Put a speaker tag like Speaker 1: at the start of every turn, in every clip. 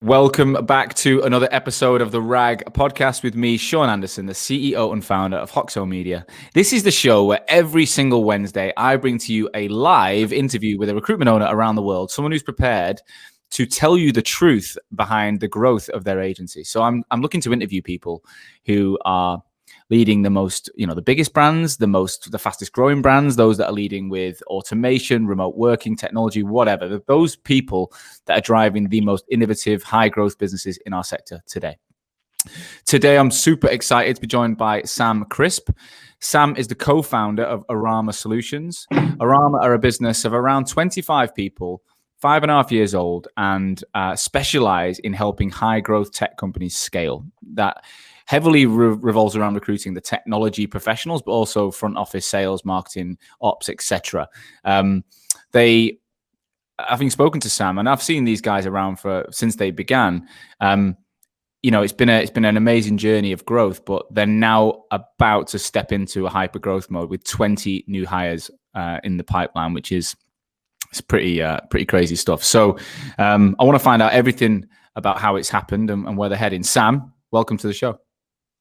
Speaker 1: Welcome back to another episode of the RAG podcast with me, Sean Anderson, the CEO and founder of Hoxo Media. This is the show where every single Wednesday I bring to you a live interview with a recruitment owner around the world, someone who's prepared to tell you the truth behind the growth of their agency. So I'm looking to interview people who are leading the most, the biggest brands, the fastest growing brands, those that are leading with automation, remote working, technology, whatever. Those people that are driving the most innovative, high growth businesses in our sector today. Today, I'm super excited to be joined by Sam Crisp. Sam is the co-founder of Arama Solutions. Arama are a business of around 25 people, 5.5 years old, and specialize in helping high growth tech companies scale. That heavily revolves around recruiting the technology professionals, but also front office sales, marketing, ops, etc. Having spoken to Sam, and I've seen these guys around since they began. It's been an amazing journey of growth, but they're now about to step into a hyper growth mode with 20 new hires in the pipeline, which is pretty crazy stuff. So I want to find out everything about how it's happened and where they're heading. Sam, welcome to the show.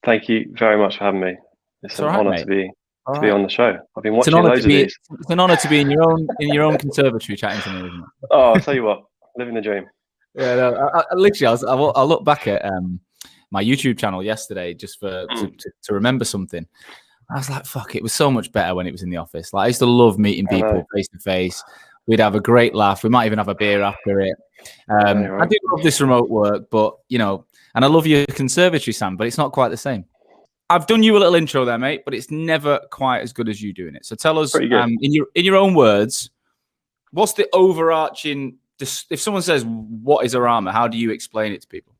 Speaker 2: Thank you very much for having me. It's an honor to be on the show. I've been watching loads of these.
Speaker 1: It's an honor to be in your own conservatory chatting to me, isn't it?
Speaker 2: Oh, I'll tell you what, living the dream.
Speaker 1: Yeah, no, I look back at my YouTube channel yesterday just to remember something. I was like, fuck, it was so much better when it was in the office. Like, I used to love meeting people face to face. We'd have a great laugh. We might even have a beer after it. I do love this remote work, but and I love your conservatory, Sam, but it's not quite the same. I've done you a little intro there, mate, but it's never quite as good as you doing it. So tell us, in your own words, what's the overarching? If someone says, "What is Arama?" How do you explain it to people?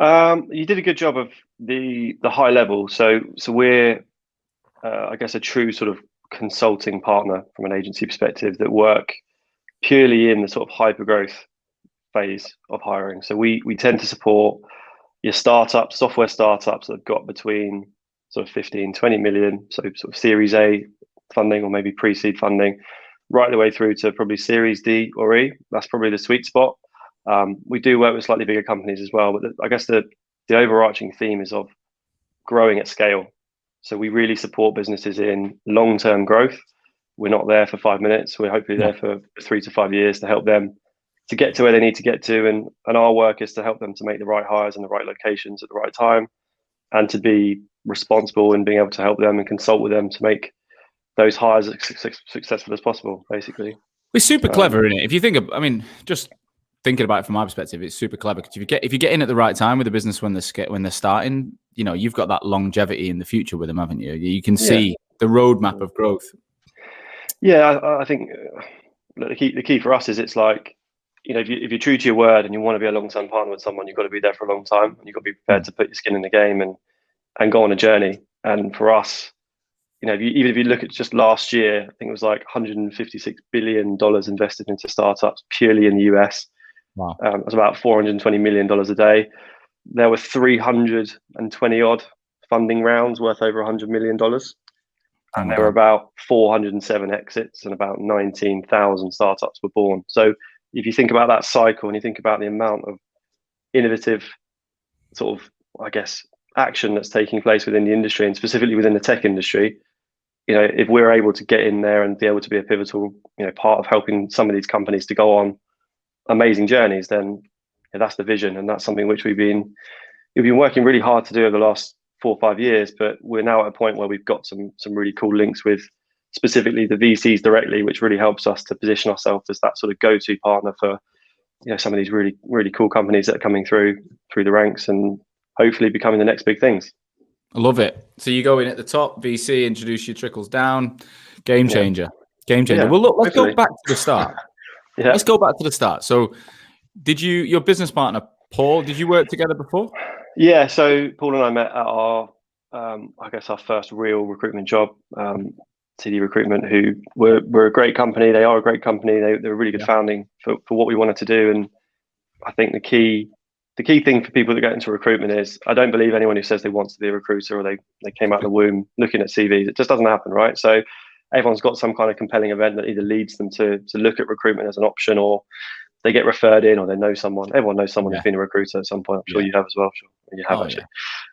Speaker 2: You did a good job of the high level. So we're, I guess, a true sort of consulting partner from an agency perspective that work purely in the sort of hyper growth phase of hiring. So we tend to support your startups, software startups that have got between sort of 15, 20 million, so sort of Series A funding or maybe pre-seed funding, right the way through to probably Series D or E. That's probably the sweet spot. We do work with slightly bigger companies as well, but I guess the overarching theme is of growing at scale. So we really support businesses in long-term growth. We're not there for 5 minutes. We're hopefully there for 3 to 5 years to help them to get to where they need to get to. And our work is to help them to make the right hires in the right locations at the right time, and to be responsible in being able to help them and consult with them to make those hires as successful as possible, basically.
Speaker 1: We're super clever in it. If you think of, just thinking about it from my perspective, it's super clever because if you get in at the right time with the business when they're starting, you've got that longevity in the future with them, haven't you? You can see the roadmap of growth.
Speaker 2: Yeah, I think the key for us is it's like, if you're true to your word and you want to be a long-term partner with someone, you've got to be there for a long time. You've got to be prepared to put your skin in the game and go on a journey. And for us, even if you look at just last year, I think it was like $156 billion invested into startups purely in the US.
Speaker 1: Wow.
Speaker 2: It was about $420 million a day. There were 320 odd funding rounds worth over $100 million. And there were about 407 exits and about 19,000 startups were born. So if you think about that cycle and you think about the amount of innovative sort of, I guess, action that's taking place within the industry and specifically within the tech industry, if we're able to get in there and be able to be a pivotal, part of helping some of these companies to go on amazing journeys, then that's the vision. And that's something which we've been working really hard to do over the last 4 or 5 years, but we're now at a point where we've got some really cool links with specifically the VCs directly, which really helps us to position ourselves as that sort of go-to partner for some of these really, really cool companies that are coming through the ranks and hopefully becoming the next big things.
Speaker 1: I love it. So you go in at the top, VC, introduce you, trickles down, game changer. Yeah, well, look, let's go back to the start. Let's go back to the start. So your business partner, Paul, did you work together before?
Speaker 2: Yeah, so Paul and I met at our, I guess our first real recruitment job, TD Recruitment, who were a great company. They are a great company. They're a really good founding for what we wanted to do. And I think the key thing for people that get into recruitment is, I don't believe anyone who says they want to be a recruiter or they came out of the womb looking at CVs. It just doesn't happen, right? So everyone's got some kind of compelling event that either leads them to look at recruitment as an option or they get referred in, or they know someone. Everyone knows someone
Speaker 1: Yeah.
Speaker 2: who's been a recruiter at some point. I'm sure
Speaker 1: Yeah.
Speaker 2: you have as well. Sure, you have
Speaker 1: Oh,
Speaker 2: actually.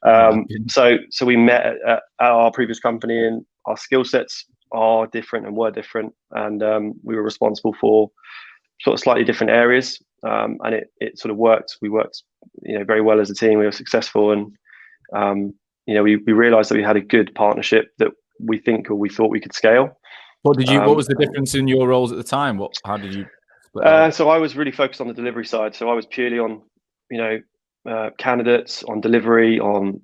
Speaker 1: yeah.
Speaker 2: So we met at our previous company, and our skill sets are different and were different, and we were responsible for sort of slightly different areas, and it sort of worked. We worked, very well as a team. We were successful, and we realized that we had a good partnership that we thought we could scale.
Speaker 1: What was the difference in your roles at the time? How did you split
Speaker 2: Uh,
Speaker 1: up?
Speaker 2: so I was really focused on the delivery side. So I was purely on, candidates, on delivery, on,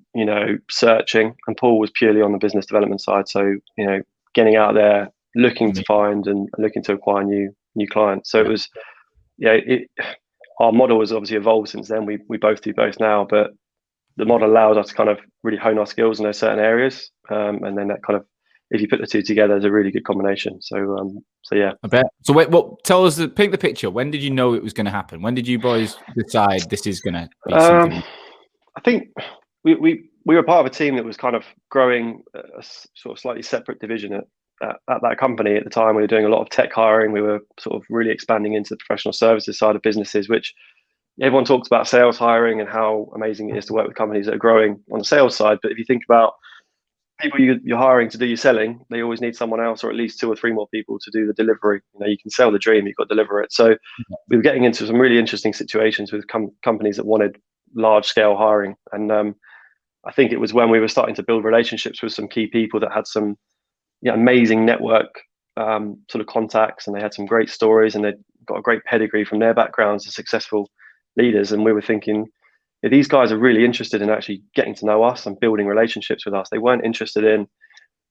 Speaker 2: searching, and Paul was purely on the business development side. So, getting out there, looking to find and looking to acquire new clients. So it was, our model has obviously evolved since then. We both do both now, but the model allows us to kind of really hone our skills in those certain areas, and then that kind of, if you put the two together, is a really good combination. So yeah.
Speaker 1: I bet. So wait, tell us, paint the picture. When did you know it was going to happen? When did you boys decide this is going to be something?
Speaker 2: I think we were part of a team that was kind of growing a sort of slightly separate division at that company at the time. We were doing a lot of tech hiring. We were sort of really expanding into the professional services side of businesses, which everyone talks about sales hiring and how amazing it is to work with companies that are growing on the sales side. But if you think about people you're hiring to do your selling, they always need someone else, or at least 2 or 3 more people to do the delivery. You can sell the dream, you've got to deliver it. So we were getting into some really interesting situations with companies that wanted large scale hiring. And I think it was when we were starting to build relationships with some key people that had some amazing network sort of contacts, and they had some great stories, and they'd got a great pedigree from their backgrounds as successful leaders. And we were thinking, these guys are really interested in actually getting to know us and building relationships with us. They weren't interested in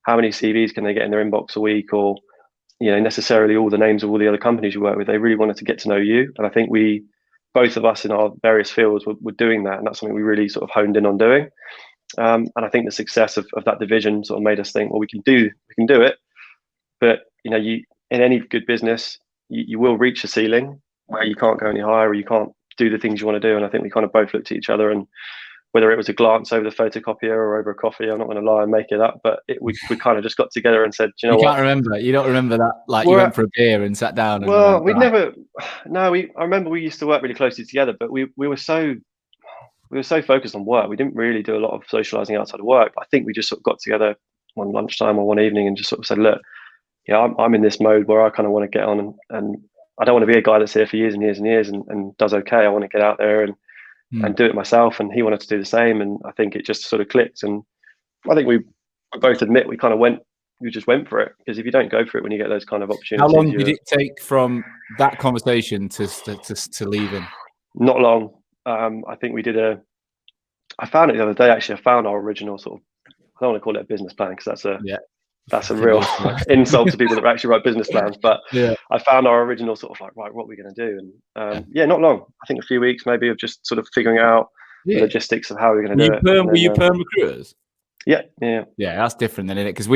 Speaker 2: how many CVs can they get in their inbox a week, or necessarily all the names of all the other companies you work with. They really wanted to get to know you. And I think both of us in our various fields were doing that, and that's something we really sort of honed in on doing. And I think the success of that division sort of made us think, well, we can do it. But you in any good business, you will reach a ceiling where you can't go any higher, or you can't do the things you want to do. And I think we kind of both looked at each other, and whether it was a glance over the photocopier or over a coffee, I'm not going to lie and make it up, but we kind of just got together and said, you
Speaker 1: can't remember. You don't remember that? Like, you went for a beer and sat down.
Speaker 2: Well, we'd never. No, I remember we used to work really closely together, but we were so focused on work. We didn't really do a lot of socializing outside of work. I think we just sort of got together one lunchtime or one evening and just sort of said, look, I'm in this mode where I kind of want to get on, and I don't want to be a guy that's here for years and years and years and does okay. I want to get out there and do it myself. And he wanted to do the same. And I think it just sort of clicked. And I think we both admit we just went for it, because if you don't go for it when you get those kind of opportunities.
Speaker 1: How long did it take from that conversation to leaving?
Speaker 2: Not long. I think we did I found it the other day, actually. I found our original sort of, I don't want to call it a business plan, because that's a real insult to people that actually write business plans. But I found our original sort of like, right, what are we going to do? And not long. I think a few weeks maybe of just sort of figuring out the logistics of how we're going to do it.
Speaker 1: Were you perm recruiters?
Speaker 2: Yeah.
Speaker 1: That's different than it, because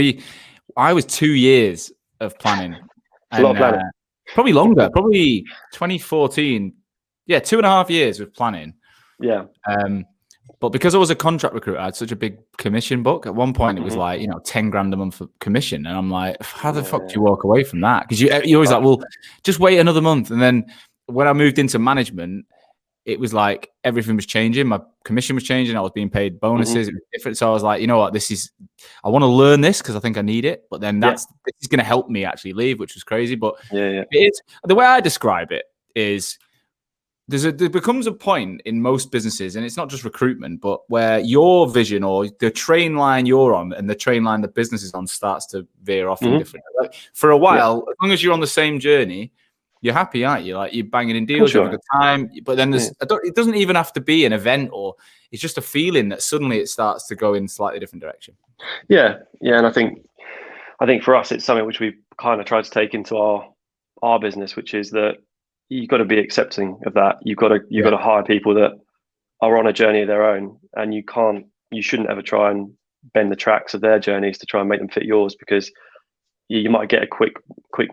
Speaker 1: I was 2 years of planning.
Speaker 2: It's a lot of planning.
Speaker 1: Probably longer, probably 2014. Yeah, 2.5 years of planning.
Speaker 2: Yeah.
Speaker 1: But because I was a contract recruiter, I had such a big commission book. At one point, it was like, 10 grand a month for commission. And I'm like, how the fuck do you walk away from that? Because you're always like, well, just wait another month. And then when I moved into management, it was like everything was changing. My commission was changing. I was being paid bonuses. It was different. So I was like, you know what, I want to learn this because I think I need it. But then this is going to help me actually leave, which was crazy. But the way I describe it is, there becomes a point in most businesses, and it's not just recruitment, but where your vision or the train line you're on and the train line the business is on starts to veer off in different. Like, for a while, as long as you're on the same journey, you're happy, aren't you? Like, you're banging in deals, you have a good time. But then it doesn't even have to be an event, or it's just a feeling that suddenly it starts to go in a slightly different direction. Yeah,
Speaker 2: and I think for us, it's something which we've kind of tried to take into our business, which is that you've got to be accepting of that. You've got to hire people that are on a journey of their own, and you shouldn't ever try and bend the tracks of their journeys to try and make them fit yours, because you might get a quick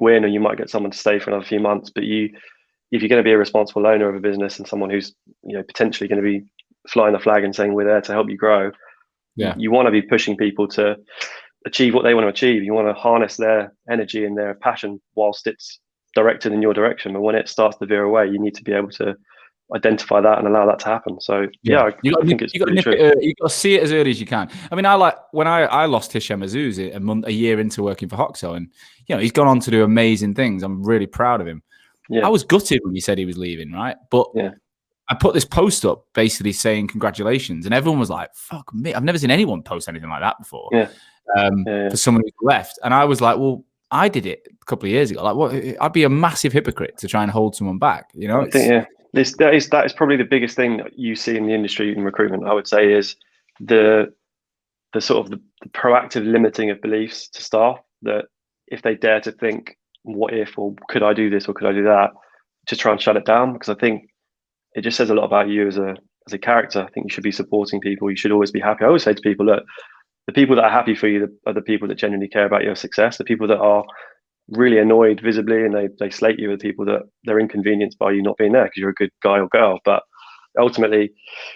Speaker 2: win, or you might get someone to stay for another few months. But if you're going to be a responsible owner of a business and someone who's potentially going to be flying the flag and saying we're there to help you grow, you want to be pushing people to achieve what they want to achieve. You want to harness their energy and their passion whilst it's directed in your direction. But when it starts to veer away, you need to be able to identify that and allow that to happen. So I think it's pretty true.
Speaker 1: You got to see it as early as you can. I mean, when I lost Hisham Azuz a year into working for Hoxo, and he's gone on to do amazing things. I'm really proud of him. I was gutted when he said he was leaving, right? But I put this post up basically saying congratulations, and everyone was like, "Fuck me!" I've never seen anyone post anything like that before. For someone who left, and I was like, "Well, I did it a couple of years ago. Like, what? I'd be a massive hypocrite to try and hold someone back."
Speaker 2: I think that is probably the biggest thing that you see in the industry in recruitment. I would say is the sort of the proactive limiting of beliefs to staff, that if they dare to think, "What if?" or "Could I do this?" or "Could I do that?" to try and shut it down, because I think it just says a lot about you as a character. I think you should be supporting people. You should always be happy. I always say to people, look, the people that are happy for you are the people that genuinely care about your success. The people that are really annoyed visibly and they slate you are the people that they're inconvenienced by you not being there because you're a good guy or girl. But ultimately,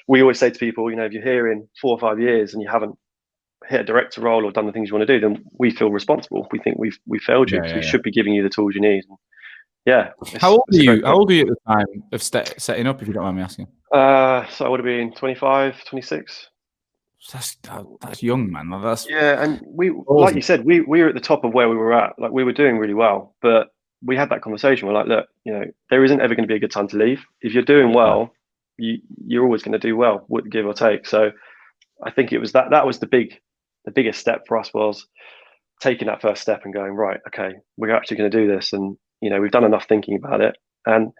Speaker 2: we always say to people, if you're here in 4 or 5 years and you haven't hit a director role or done the things you want to do, then we feel responsible. We think we failed you, so we should be giving you the tools you need.
Speaker 1: How old are you? How old are you at the time of setting up, if you don't mind me asking?
Speaker 2: So I would have been 25, 26.
Speaker 1: That's young, man.
Speaker 2: And we, like you said, we were at the top of where we were at. Like, we were doing really well, but we had that conversation. We're like, look, there isn't ever going to be a good time to leave. If you're doing well, you're always going to do well, give or take. So I think it was that was the biggest step for us, was taking that first step and going, right, okay, we're actually going to do this. And we've done enough thinking about it, and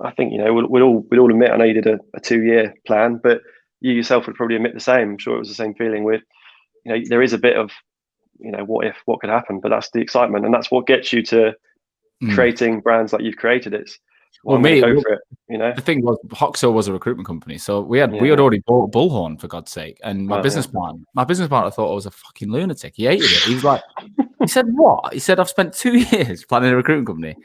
Speaker 2: I think we'd all admit. I know you did a 2-year plan, but you yourself would probably admit the same. I'm sure it was the same feeling with, there is a bit of, what could happen, but that's the excitement, and that's what gets you to creating brands like you've created. It's go for it.
Speaker 1: The thing was, Hoxo was a recruitment company, so we had already bought Bullhorn, for God's sake, and my business partner thought I was a fucking lunatic. He hated it. He was like, he said, "What?" He said, "I've spent 2 years planning a recruitment company.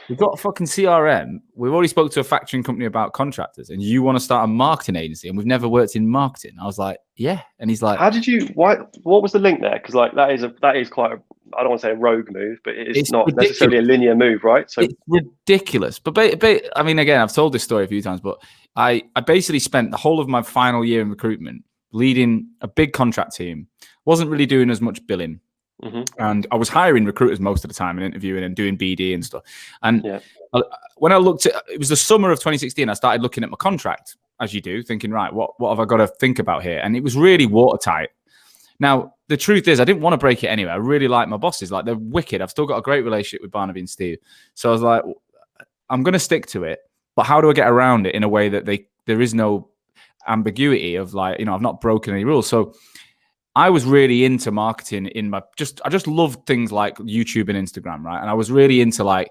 Speaker 1: We've got a fucking CRM. We've already spoke to a factoring company about contractors, and you want to start a marketing agency, and we've never worked in marketing." I was like, "Yeah." And he's like,
Speaker 2: what was the link there? Because that is quite I don't want to say a rogue move, but it's not ridiculous. Necessarily a linear move, right? So
Speaker 1: it's ridiculous. But I mean, again, I've told this story a few times, but I basically spent the whole of my final year in recruitment leading a big contract team. Wasn't really doing as much billing. And I was hiring recruiters most of the time and interviewing and doing BD and stuff. And when I looked at, it was the summer of 2016, I started looking at my contract, as you do, thinking, right, what have I got to think about here? And it was really watertight. Now, the truth is, I didn't want to break it anyway. I really like my bosses. Like, they're wicked. I've still got a great relationship with Barnaby and Steve. So I was like, I'm going to stick to it. But how do I get around it in a way that there is no ambiguity of, like, I've not broken any rules? So I was really into marketing I just loved things like YouTube and Instagram, right? And I was really into, like,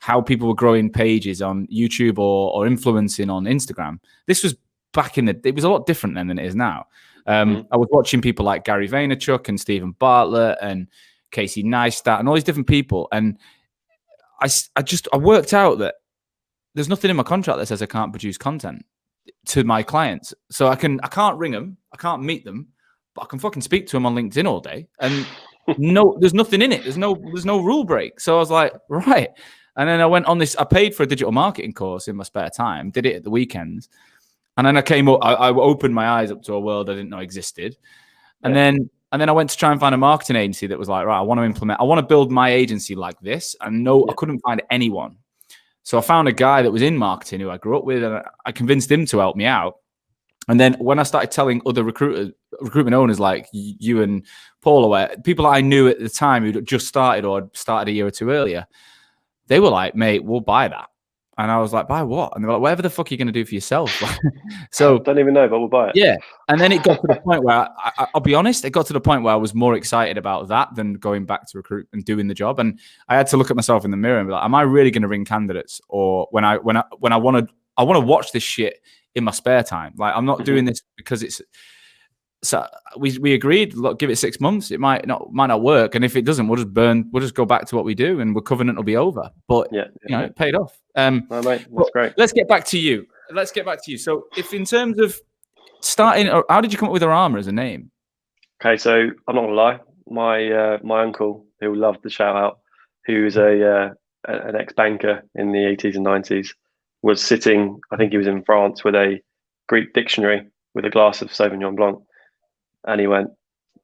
Speaker 1: how people were growing pages on YouTube or influencing on Instagram. This was back it was a lot different then than it is now. I was watching people like Gary Vaynerchuk and Stephen Bartlett and Casey Neistat and all these different people. And I worked out that there's nothing in my contract that says I can't produce content to my clients. So I can't ring them. I can't meet them. But I can fucking speak to him on LinkedIn all day, and there's nothing in it. There's no rule break. So I was like, right. And then I went on this. I paid for a digital marketing course in my spare time. Did it at the weekends, and then I came up. I opened my eyes up to a world I didn't know existed. And then I went to try and find a marketing agency that was like, right, I want to build my agency like this. And I couldn't find anyone. So I found a guy that was in marketing who I grew up with, and I convinced him to help me out. And then when I started telling other recruitment owners like you and Paul, or people I knew at the time who'd just started or started a year or two earlier, they were like, "Mate, we'll buy that." And I was like, "Buy what?" And they were like, "Whatever the fuck you're going to do for yourself." So
Speaker 2: I don't even know, but we'll buy it.
Speaker 1: Yeah. And then it got to the point where I'll be honest, it got to the point where I was more excited about that than going back to recruit and doing the job. And I had to look at myself in the mirror and be like, am I really going to ring candidates? Or when I want to watch this shit in my spare time. Like, I'm not doing this because it's. So we agreed. Look, give it 6 months. It might not work, and if it doesn't, we'll just go back to what we do, and the covenant will be over. But it paid off.
Speaker 2: Mate, that's great.
Speaker 1: Let's get back to you. So, if in terms of starting, how did you come up with Arama as a name?
Speaker 2: Okay, so I'm not gonna lie. My uncle, who loved the shout out, who is a an ex-banker in the 80s and 90s, was sitting, I think he was in France, with a Greek dictionary with a glass of Sauvignon Blanc. And he went,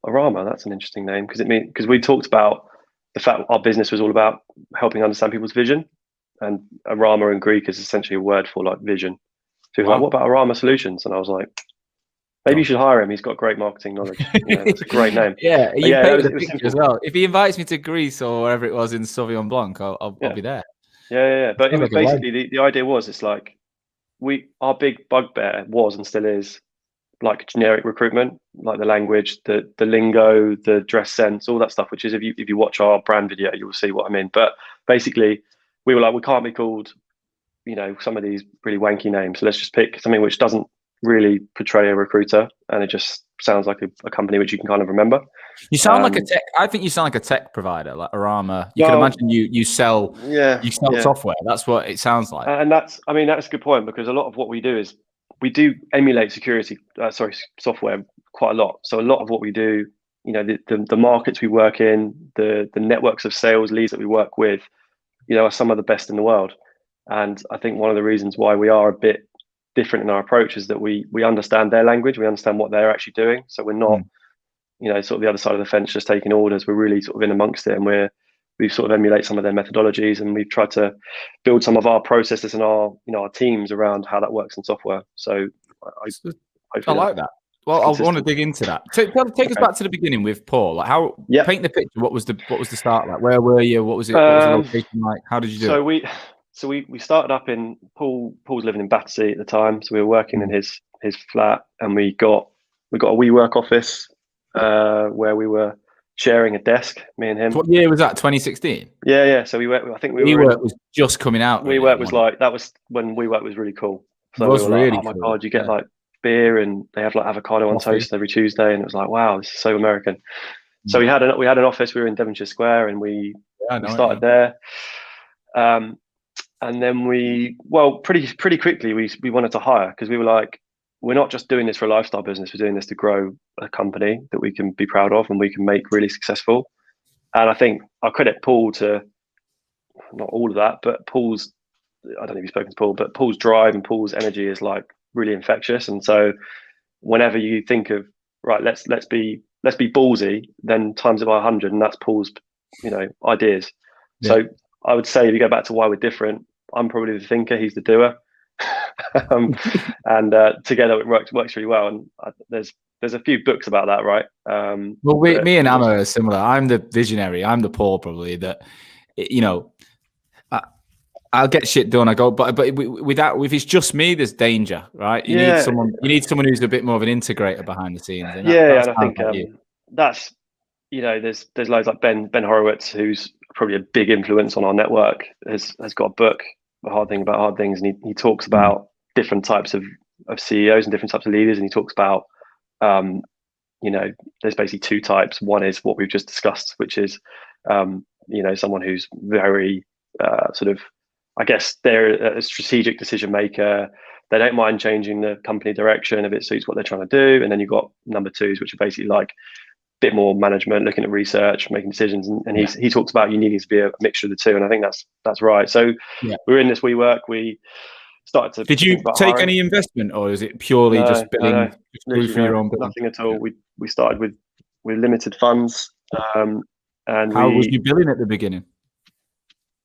Speaker 2: Arama, that's an interesting name, because we talked about the fact our business was all about helping understand people's vision. And Arama in Greek is essentially a word for like vision. So he was like, what about Arama Solutions? And I was like, maybe you should hire him. He's got great marketing knowledge. It's a great name.
Speaker 1: Yeah, you
Speaker 2: yeah,
Speaker 1: painted
Speaker 2: it
Speaker 1: a
Speaker 2: was
Speaker 1: picture
Speaker 2: simple
Speaker 1: as well. If he invites me to Greece or wherever it was in Sauvignon Blanc, I'll be there.
Speaker 2: Yeah. But it was
Speaker 1: Sounds like
Speaker 2: basically the idea was, it's like our big bugbear was and still is like generic recruitment, like the language, the lingo, the dress sense, all that stuff. Which is, if you watch our brand video, you will see what I mean. But basically, we were like, we can't be called, some of these really wanky names. So let's just pick something which doesn't really portray a recruiter, and it just sounds like a company which you can kind of remember.
Speaker 1: You sound like a tech. I think you sound like a tech provider, like Arama. You can imagine you sell software. That's what it sounds like.
Speaker 2: And that's a good point, because a lot of what we do is we do emulate software quite a lot. So a lot of what we do, the markets we work in, the networks of sales leads that we work with, are some of the best in the world. And I think one of the reasons why we are a bit different in our approach is that we understand their language, we understand what they're actually doing. So we're not, sort of the other side of the fence just taking orders. We're really sort of in amongst it, and we sort of emulate some of their methodologies, and we've tried to build some of our processes and our teams around how that works in software. So
Speaker 1: I like that. Well, I want to dig into that. Take us back to the beginning with Paul. Like paint the picture. What was the start like? Where were you? What was it? What was the location like? How did you do it?
Speaker 2: So we started up in Paul's living in Battersea at the time, so we were working in his flat, and we got a WeWork office where we were sharing a desk, me and him.
Speaker 1: What year was that? 2016.
Speaker 2: Yeah. So I think
Speaker 1: WeWork was just coming out. Really,
Speaker 2: WeWork was that was when WeWork was really cool. So we were really like, oh my god, you get like beer, and they have like avocado on toast every Tuesday, and it was like, wow, this is so American. So we had an office. We were in Devonshire Square, and we started there. And then pretty quickly we wanted to hire, because we were like, we're not just doing this for a lifestyle business. We're doing this to grow a company that we can be proud of and we can make really successful. And I think I credit Paul to not all of that, but I don't know if you've spoken to Paul, but Paul's drive and Paul's energy is like really infectious. And so whenever you think of, right, let's be ballsy, then times it by 100, and that's Paul's, ideas. Yeah. So I would say, if you go back to why we're different, I'm probably the thinker, he's the doer. And together it works really well. And there's a few books about that, right?
Speaker 1: Me and Amma are similar. I'm the visionary. I'm the Paul, probably, that, I'll get shit done. I go, but with it's just me, there's danger, right? You need someone who's a bit more of an integrator behind the scenes. And
Speaker 2: and I think that's, there's loads like Ben Horowitz, who's probably a big influence on our network, has got a book, The Hard Thing About Hard Things, and he talks about different types of CEOs and different types of leaders, and he talks about there's basically two types. One is what we've just discussed, which is someone who's very sort of, I guess, they're a strategic decision maker. They don't mind changing the company direction if it suits what they're trying to do. And then you've got number twos, which are basically like a bit more management, looking at research, making decisions. And he talks about you needing to be a mixture of the two. And I think that's right. So we were in this WeWork. We started to.
Speaker 1: Did you take any investment, or is it purely just billing for your own billing?
Speaker 2: Nothing at all. We started with limited funds. And
Speaker 1: how was you billing at the beginning?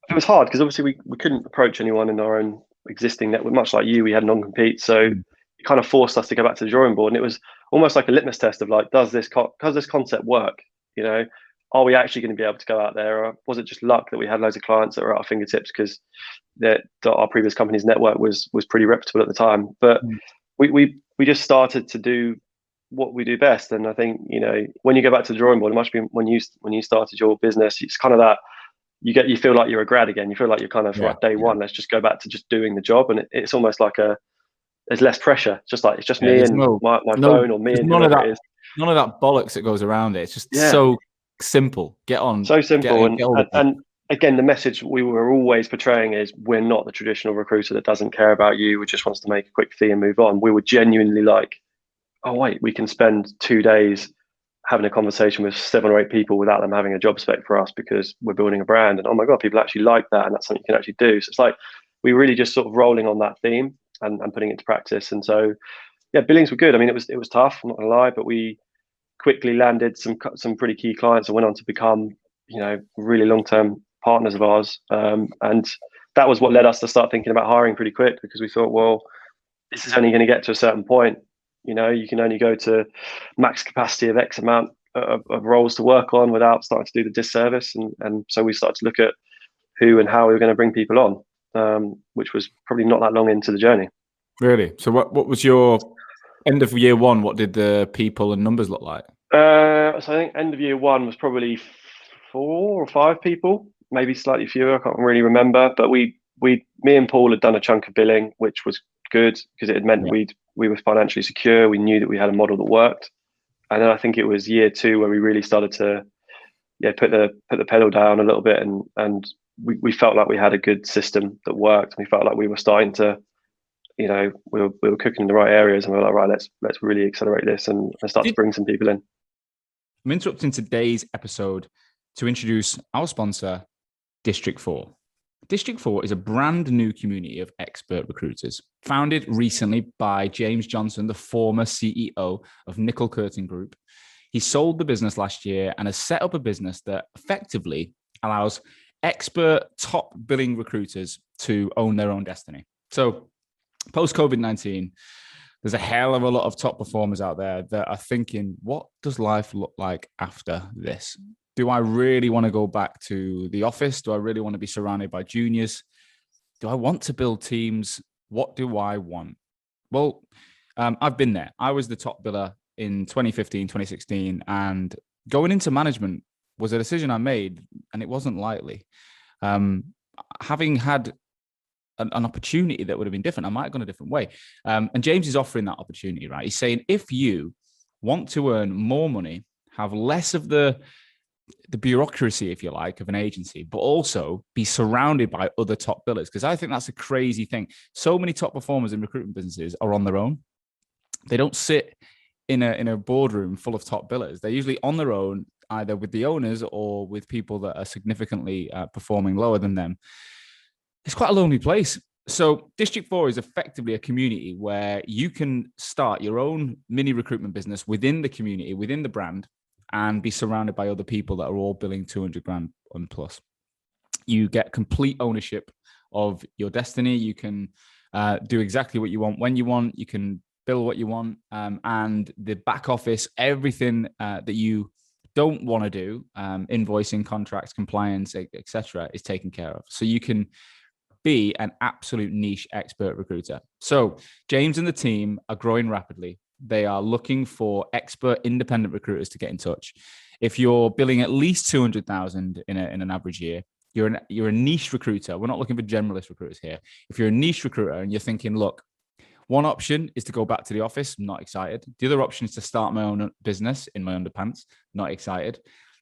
Speaker 2: It was hard because obviously we couldn't approach anyone in our own existing network. Much like you, we had non-compete, so it kind of forced us to go back to the drawing board. And it was almost like a litmus test of like, does this concept work? Are we actually going to be able to go out there, or was it just luck that we had loads of clients that were at our fingertips because our previous company's network was pretty reputable at the time? But we just started to do what we do best. And I think when you go back to the drawing board, it must be when you started your business. It's kind of that. You feel like you're a grad again. You feel like you're kind of like day one. Let's just go back to just doing the job, and it's almost like there's less pressure. It's just me and my phone, or me and whoever it is.
Speaker 1: None of that bollocks that goes around it. It's just so simple. Get on.
Speaker 2: So simple. And again, the message we were always portraying is we're not the traditional recruiter that doesn't care about you. We just wants to make a quick fee and move on. We were genuinely like, oh wait, we can spend 2 days having a conversation with 7 or 8 people without them having a job spec for us, because we're building a brand, and oh my God, people actually like that, and that's something you can actually do. So it's like we really just sort of rolling on that theme and putting it into practice. And so yeah, billings were good. I mean, it was tough, I'm not gonna lie, but we quickly landed some pretty key clients and went on to become, really long-term partners of ours. And that was what led us to start thinking about hiring pretty quick, because we thought, well, this is only going to get to a certain point. You can only go to max capacity of X amount of roles to work on without starting to do the disservice. And so we started to look at who and how we were going to bring people on, which was probably not that long into the journey.
Speaker 1: Really? So what was your end of year one? What did the people and numbers look like?
Speaker 2: So I think end of year one was probably 4 or 5 people, maybe slightly fewer. I can't really remember, but me and Paul had done a chunk of billing, which was good because it had meant we were financially secure. We knew that we had a model that worked. And then I think it was year 2 where we really started to put the pedal down a little bit, and we felt like we had a good system that worked. We felt like we were starting to, we were cooking in the right areas, and we were like, right, let's really accelerate this and start to bring some people in.
Speaker 1: I'm interrupting today's episode to introduce our sponsor, District 4. District 4 is a brand new community of expert recruiters, founded recently by James Johnson, the former CEO of Nickel Curtin Group. He sold the business last year and has set up a business that effectively allows expert top billing recruiters to own their own destiny. So post-COVID-19, there's a hell of a lot of top performers out there that are thinking, what does life look like after this? Do I really want to go back to the office? Do I really want to be surrounded by juniors? Do I want to build teams? What do I want? Well, I've been there. I was the top biller in 2015, 2016, and going into management was a decision I made, and it wasn't lightly. Having had an opportunity that would have been different, I might have gone a different way. And James is offering that opportunity, right? He's saying, if you want to earn more money, have less of the bureaucracy, if you like, of an agency, but also be surrounded by other top billers. Because I think that's a crazy thing. So many top performers in recruitment businesses are on their own. They don't sit in a boardroom full of top billers. They're usually on their own, either with the owners or with people that are significantly performing lower than them. It's quite a lonely place. So District 4 is effectively a community where you can start your own mini recruitment business within the community, within the brand, and be surrounded by other people that are all billing 200 grand and plus. You get complete ownership of your destiny. You can do exactly what you want when you want. You can bill what you want. And the back office, everything that you don't want to do, invoicing, contracts, compliance, etc., is taken care of. So you can be an absolute niche expert recruiter. So James and the team are growing rapidly. They are looking for expert independent recruiters to get in touch. If you're billing at least 200,000 in an average year, you're a niche recruiter. We're not looking for generalist recruiters here. If you're a niche recruiter and you're thinking, look, one option is to go back to the office, not excited. The other option is to start my own business in my underpants, not excited.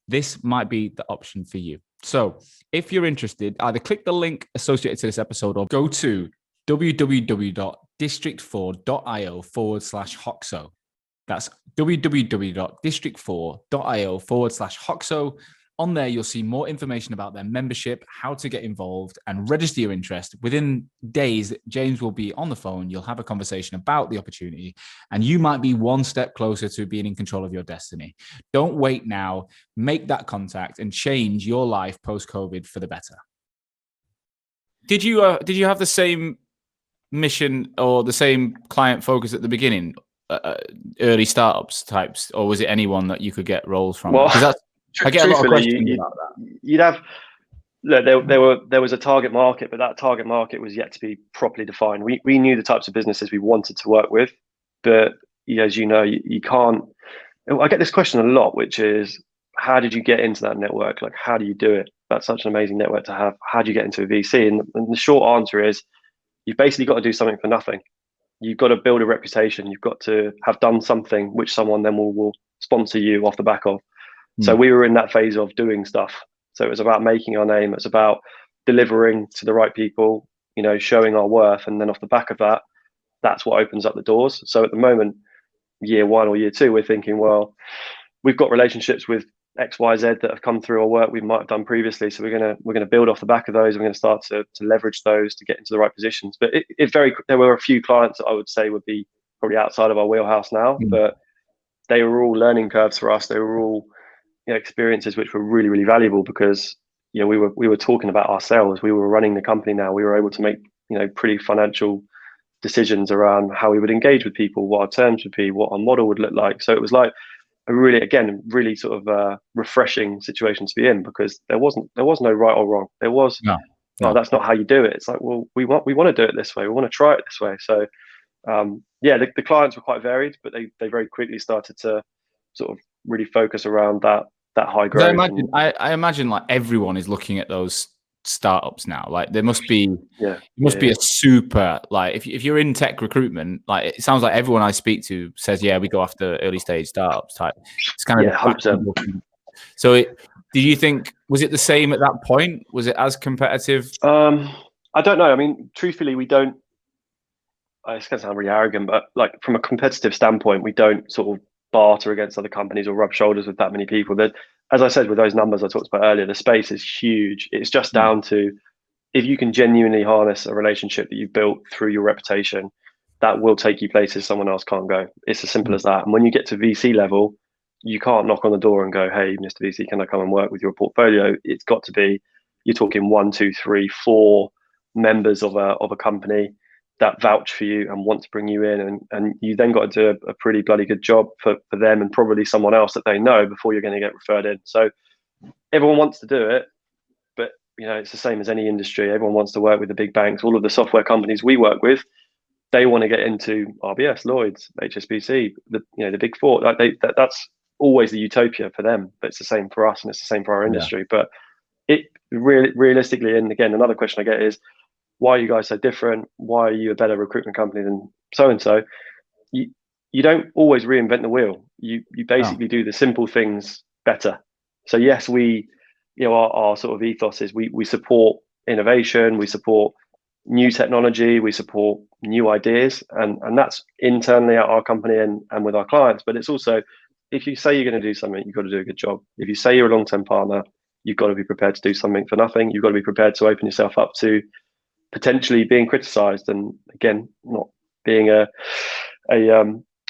Speaker 1: This might be the option for you. So if you're interested, either click the link associated to this episode or go to www.district4.io/Hoxo. That's www.district4.io/Hoxo. On there, you'll see more information about their membership, how to get involved, and register your interest. Within days, James will be on the phone. You'll have a conversation about the opportunity, and you might be one step closer to being in control of your destiny. Don't wait now. Make that contact and change your life post-COVID for the better. Did you have the same mission or the same client focus at the beginning, early startups types, or was it anyone that you could get roles from?
Speaker 2: Well,
Speaker 1: I get a lot of questions about that.
Speaker 2: You'd have, look, there was a target market, but that target market was yet to be properly defined. We knew the types of businesses we wanted to work with, but as you know, you can't. I get this question a lot, which is, how did you get into that network? Like, how do you do it? That's such an amazing network to have. How do you get into a VC? And the short answer is, you've basically got to do something for nothing. You've got to build a reputation. You've got to have done something which someone then will sponsor you off the back of. So we were in that phase of doing stuff. So it was about making our name. It's about delivering to the right people, showing our worth. And then off the back of that, that's what opens up the doors. So at the moment, year 1 or year 2, we're thinking, well, we've got relationships with XYZ that have come through our work we might have done previously. So we're gonna build off the back of those. We're going to start to leverage those to get into the right positions. But there were a few clients that I would say would be probably outside of our wheelhouse now, but they were all learning curves for us. They were all experiences which were really, really valuable because we were talking about ourselves. We were running the company now. We were able to make pretty financial decisions around how we would engage with people, what our terms would be, what our model would look like. So it was like a really sort of refreshing situation to be in, because there was no right or wrong. There was
Speaker 1: No.
Speaker 2: oh, that's not how you do it. It's like, well, we want to do it this way. We want to try it this way. So the clients were quite varied, but they very quickly started to sort of really focus around that high growth.
Speaker 1: I imagine like everyone is looking at those startups now. Like there must be a super, like if you're in tech recruitment, like it sounds like everyone I speak to says, yeah, we go after early stage startups type. It's kind of
Speaker 2: 100%.
Speaker 1: So did you think, was it the same at that point? Was it as competitive?
Speaker 2: I don't know. I mean, truthfully, we don't. It's going to sound really arrogant, but like from a competitive standpoint, we don't sort of barter against other companies or rub shoulders with that many people. That, as I said, with those numbers I talked about earlier, the space is huge. It's just down to if you can genuinely harness a relationship that you've built through your reputation, that will take you places someone else can't go. It's as simple as that. And when you get to VC level, you can't knock on the door and go, "Hey, Mr. VC, can I come and work with your portfolio?" It's got to be, you're talking 1, 2, 3, 4 members of a company that vouch for you and want to bring you in, and you then got to do a pretty bloody good job for them and probably someone else that they know before you're going to get referred in. So everyone wants to do it, but it's the same as any industry. Everyone wants to work with the big banks. All of the software companies we work with, they want to get into RBS, Lloyd's, HSBC, the big four. Like that's always the utopia for them, but it's the same for us and it's the same for our industry. But it really realistically, and again, another question I get is, why are you guys so different? Why are you a better recruitment company than so and so? You don't always reinvent the wheel. You basically do the simple things better. So yes, we our sort of ethos is we support innovation, we support new technology, we support new ideas, and that's internally at our company and with our clients. But it's also, if you say you're going to do something, you've got to do a good job. If you say you're a long-term partner, you've got to be prepared to do something for nothing. You've got to be prepared to open yourself up to potentially being criticized, and again, not being a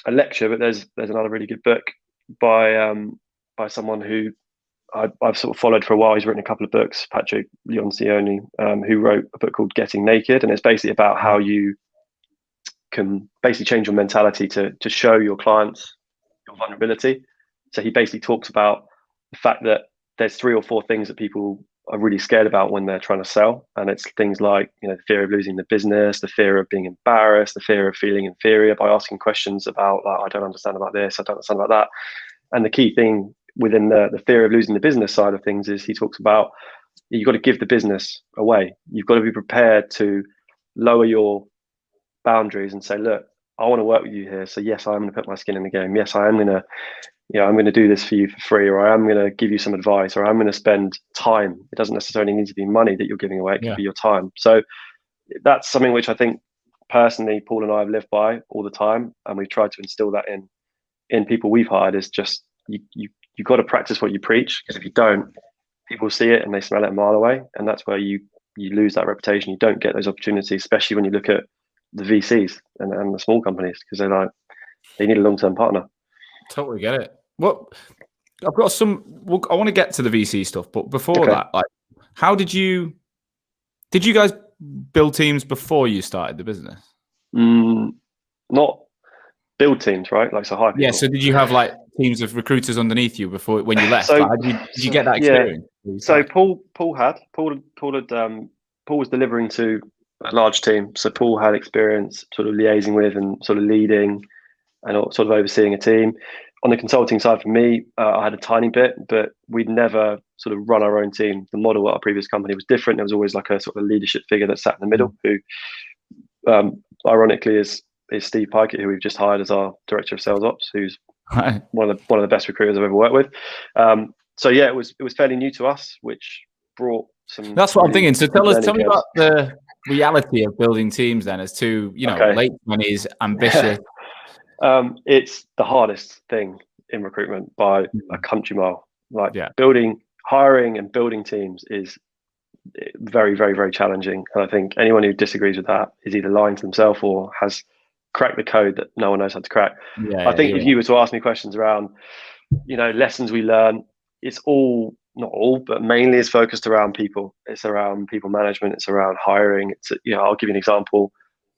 Speaker 2: lecture, but there's another really good book by someone who I've sort of followed for a while. He's written a couple of books, Patrick Leoncioni, who wrote a book called Getting Naked, and it's basically about how you can basically change your mentality to show your clients your vulnerability. So he basically talks about the fact that there's 3 or 4 things that people are really scared about when they're trying to sell, and it's things like the fear of losing the business, the fear of being embarrassed, the fear of feeling inferior by asking questions about, like, I don't understand about this, I don't understand about that. And the key thing within the fear of losing the business side of things is he talks about, you've got to give the business away. You've got to be prepared to lower your boundaries and say, look, I want to work with you here, so yes, I'm going to put my skin in the game. Yes, I am going to I'm going to do this for you for free, or I am going to give you some advice, or I'm going to spend time. It doesn't necessarily need to be money that you're giving away. It could be your time. So that's something which I think personally Paul and I have lived by all the time, and we've tried to instill that in people we've hired. Is just you've got to practice what you preach, because if you don't, people see it and they smell it a mile away, and that's where you lose that reputation. You don't get those opportunities, especially when you look at the VCs and the small companies, because they need a long-term partner.
Speaker 1: Totally get it. Well, I've got some. Well, I want to get to the VC stuff, but before that, like, how did you guys build teams before you started the business?
Speaker 2: Not build teams, right? Like, so hire people.
Speaker 1: Yeah. So did you have like teams of recruiters underneath you before when you left? Like, did you get that experience?
Speaker 2: So Paul was delivering to a large team. So Paul had experience sort of liaising with and sort of leading and sort of overseeing a team. On the consulting side for me, I had a tiny bit, but we'd never sort of run our own team. The model at our previous company was different. There was always like a sort of leadership figure that sat in the middle, who ironically is Steve Pikett, who we've just hired as our director of sales ops, who's one of the best recruiters I've ever worked with. So yeah, it was fairly new to us, which brought some.
Speaker 1: That's what I'm thinking. So tell me about the reality of building teams then, as to late 20s, ambitious.
Speaker 2: It's the hardest thing in recruitment by a country mile. Like
Speaker 1: Yeah.
Speaker 2: hiring and building teams is very, very, very challenging. And I think anyone who disagrees with that is either lying to themselves or has cracked the code that no one knows how to crack.
Speaker 1: Yeah,
Speaker 2: I think if
Speaker 1: right.
Speaker 2: you were to ask me questions around, lessons we learn, it's all, not all, but mainly is focused around people. It's around people management. It's around hiring. I'll give you an example.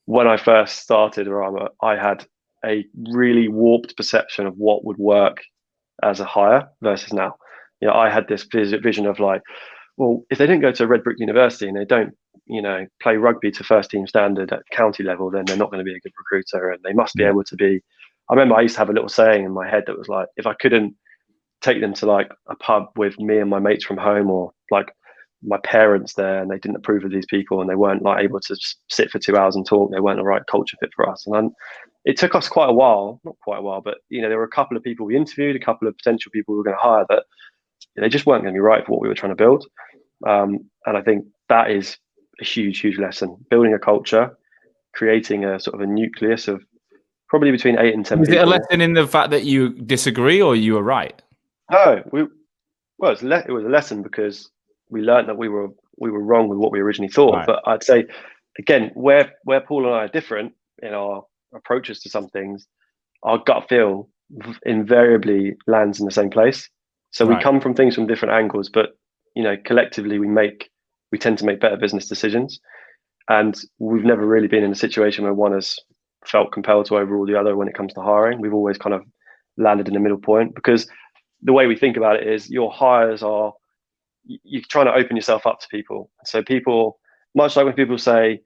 Speaker 2: When I first started Arama, I had a really warped perception of what would work as a hire versus now. I had this vision of like, well, if they didn't go to Red Brick University and they don't, play rugby to first team standard at county level, then they're not going to be a good recruiter, and they must be able to be. I remember I used to have a little saying in my head that was like, if I couldn't take them to like a pub with me and my mates from home, or like my parents there, and they didn't approve of these people and they weren't like able to sit for 2 hours and talk, they weren't the right culture fit for us. And it took us quite a while, not quite a while, but there were a couple of people we interviewed, a couple of potential people we were going to hire that they just weren't going to be right for what we were trying to build. And I think that is a huge, huge lesson. Building a culture, creating a sort of a nucleus of probably between 8 and 10
Speaker 1: Is
Speaker 2: people.
Speaker 1: it a lesson in the fact that you disagree or you were right?
Speaker 2: No, it was a lesson because we learned that we were wrong with what we originally thought. Right. But I'd say, again, where Paul and I are different in our approaches to some things, our gut feel invariably lands in the same place. So we come from things from different angles, but collectively we tend to make better business decisions. And we've never really been in a situation where one has felt compelled to overrule the other when it comes to hiring. We've always kind of landed in the middle point, because the way we think about it is your hires are, you're trying to open yourself up to people. So people, much like when people say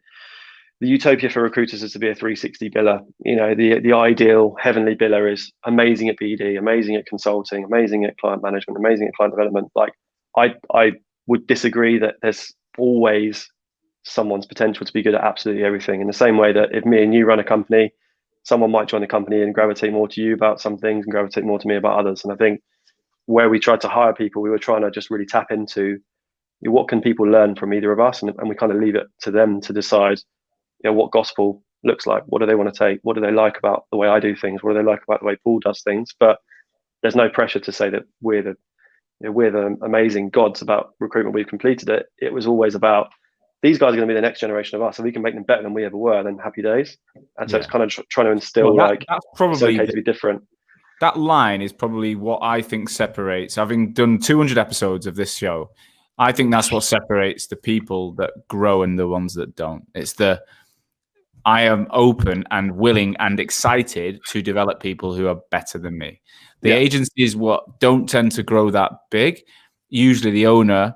Speaker 2: the utopia for recruiters is to be a 360 biller, the ideal heavenly biller is amazing at BD, amazing at consulting, amazing at client management, amazing at client development. Like I would disagree that there's always someone's potential to be good at absolutely everything. In the same way that if me and you run a company, someone might join the company and gravitate more to you about some things and gravitate more to me about others. And I think where we tried to hire people, we were trying to just really tap into what can people learn from either of us, and we kind of leave it to them to decide what gospel looks like. What do they want to take? What do they like about the way I do things? What do they like about the way Paul does things? But there's no pressure to say that we're the amazing gods about recruitment. We've completed it. It was always about, these guys are going to be the next generation of us, and we can make them better than we ever were, then happy days. And so it's kind of trying to instill that's probably it's okay to be different.
Speaker 1: That line is probably what I think separates, having done 200 episodes of this show, I think that's what separates the people that grow and the ones that don't. It's I am open and willing and excited to develop people who are better than me. The agencies don't tend to grow that big. Usually the owner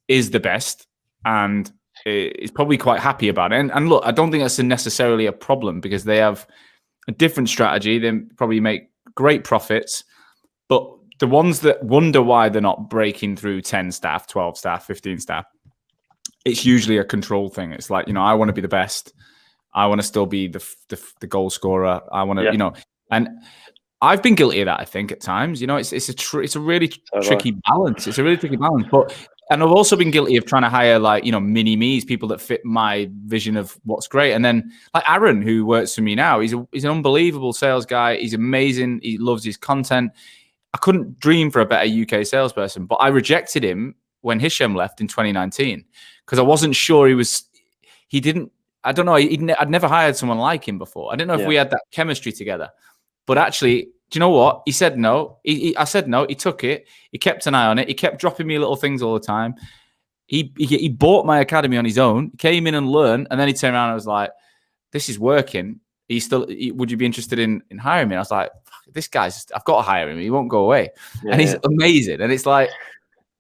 Speaker 1: is the best and is probably quite happy about it. And look, I don't think that's necessarily a problem, because they have a different strategy. They probably make great profits, but the ones that wonder why they're not breaking through 10 staff, 12 staff, 15 staff, it's usually a control thing. It's like, I want to be the best. I want to still be the goal scorer. I want to, and I've been guilty of that, I think, at times. It's a really tricky balance. It's a really tricky balance. And I've also been guilty of trying to hire mini me's, people that fit my vision of what's great. And then like Aaron, who works for me now, he's an unbelievable sales guy. He's amazing. He loves his content. I couldn't dream for a better UK salesperson, but I rejected him when Hisham left in 2019 because I wasn't sure he didn't. I don't know. I'd never hired someone like him before. I didn't know if we had that chemistry together. But actually, do you know what? He said no. I said no. He took it. He kept an eye on it. He kept dropping me little things all the time. He bought my academy on his own. He came in and learned, and then he turned around and was like, "This is working. Would you be interested in hiring me?" And I was like, "This guy's. I've got to hire him. He won't go away." And he's amazing. And it's like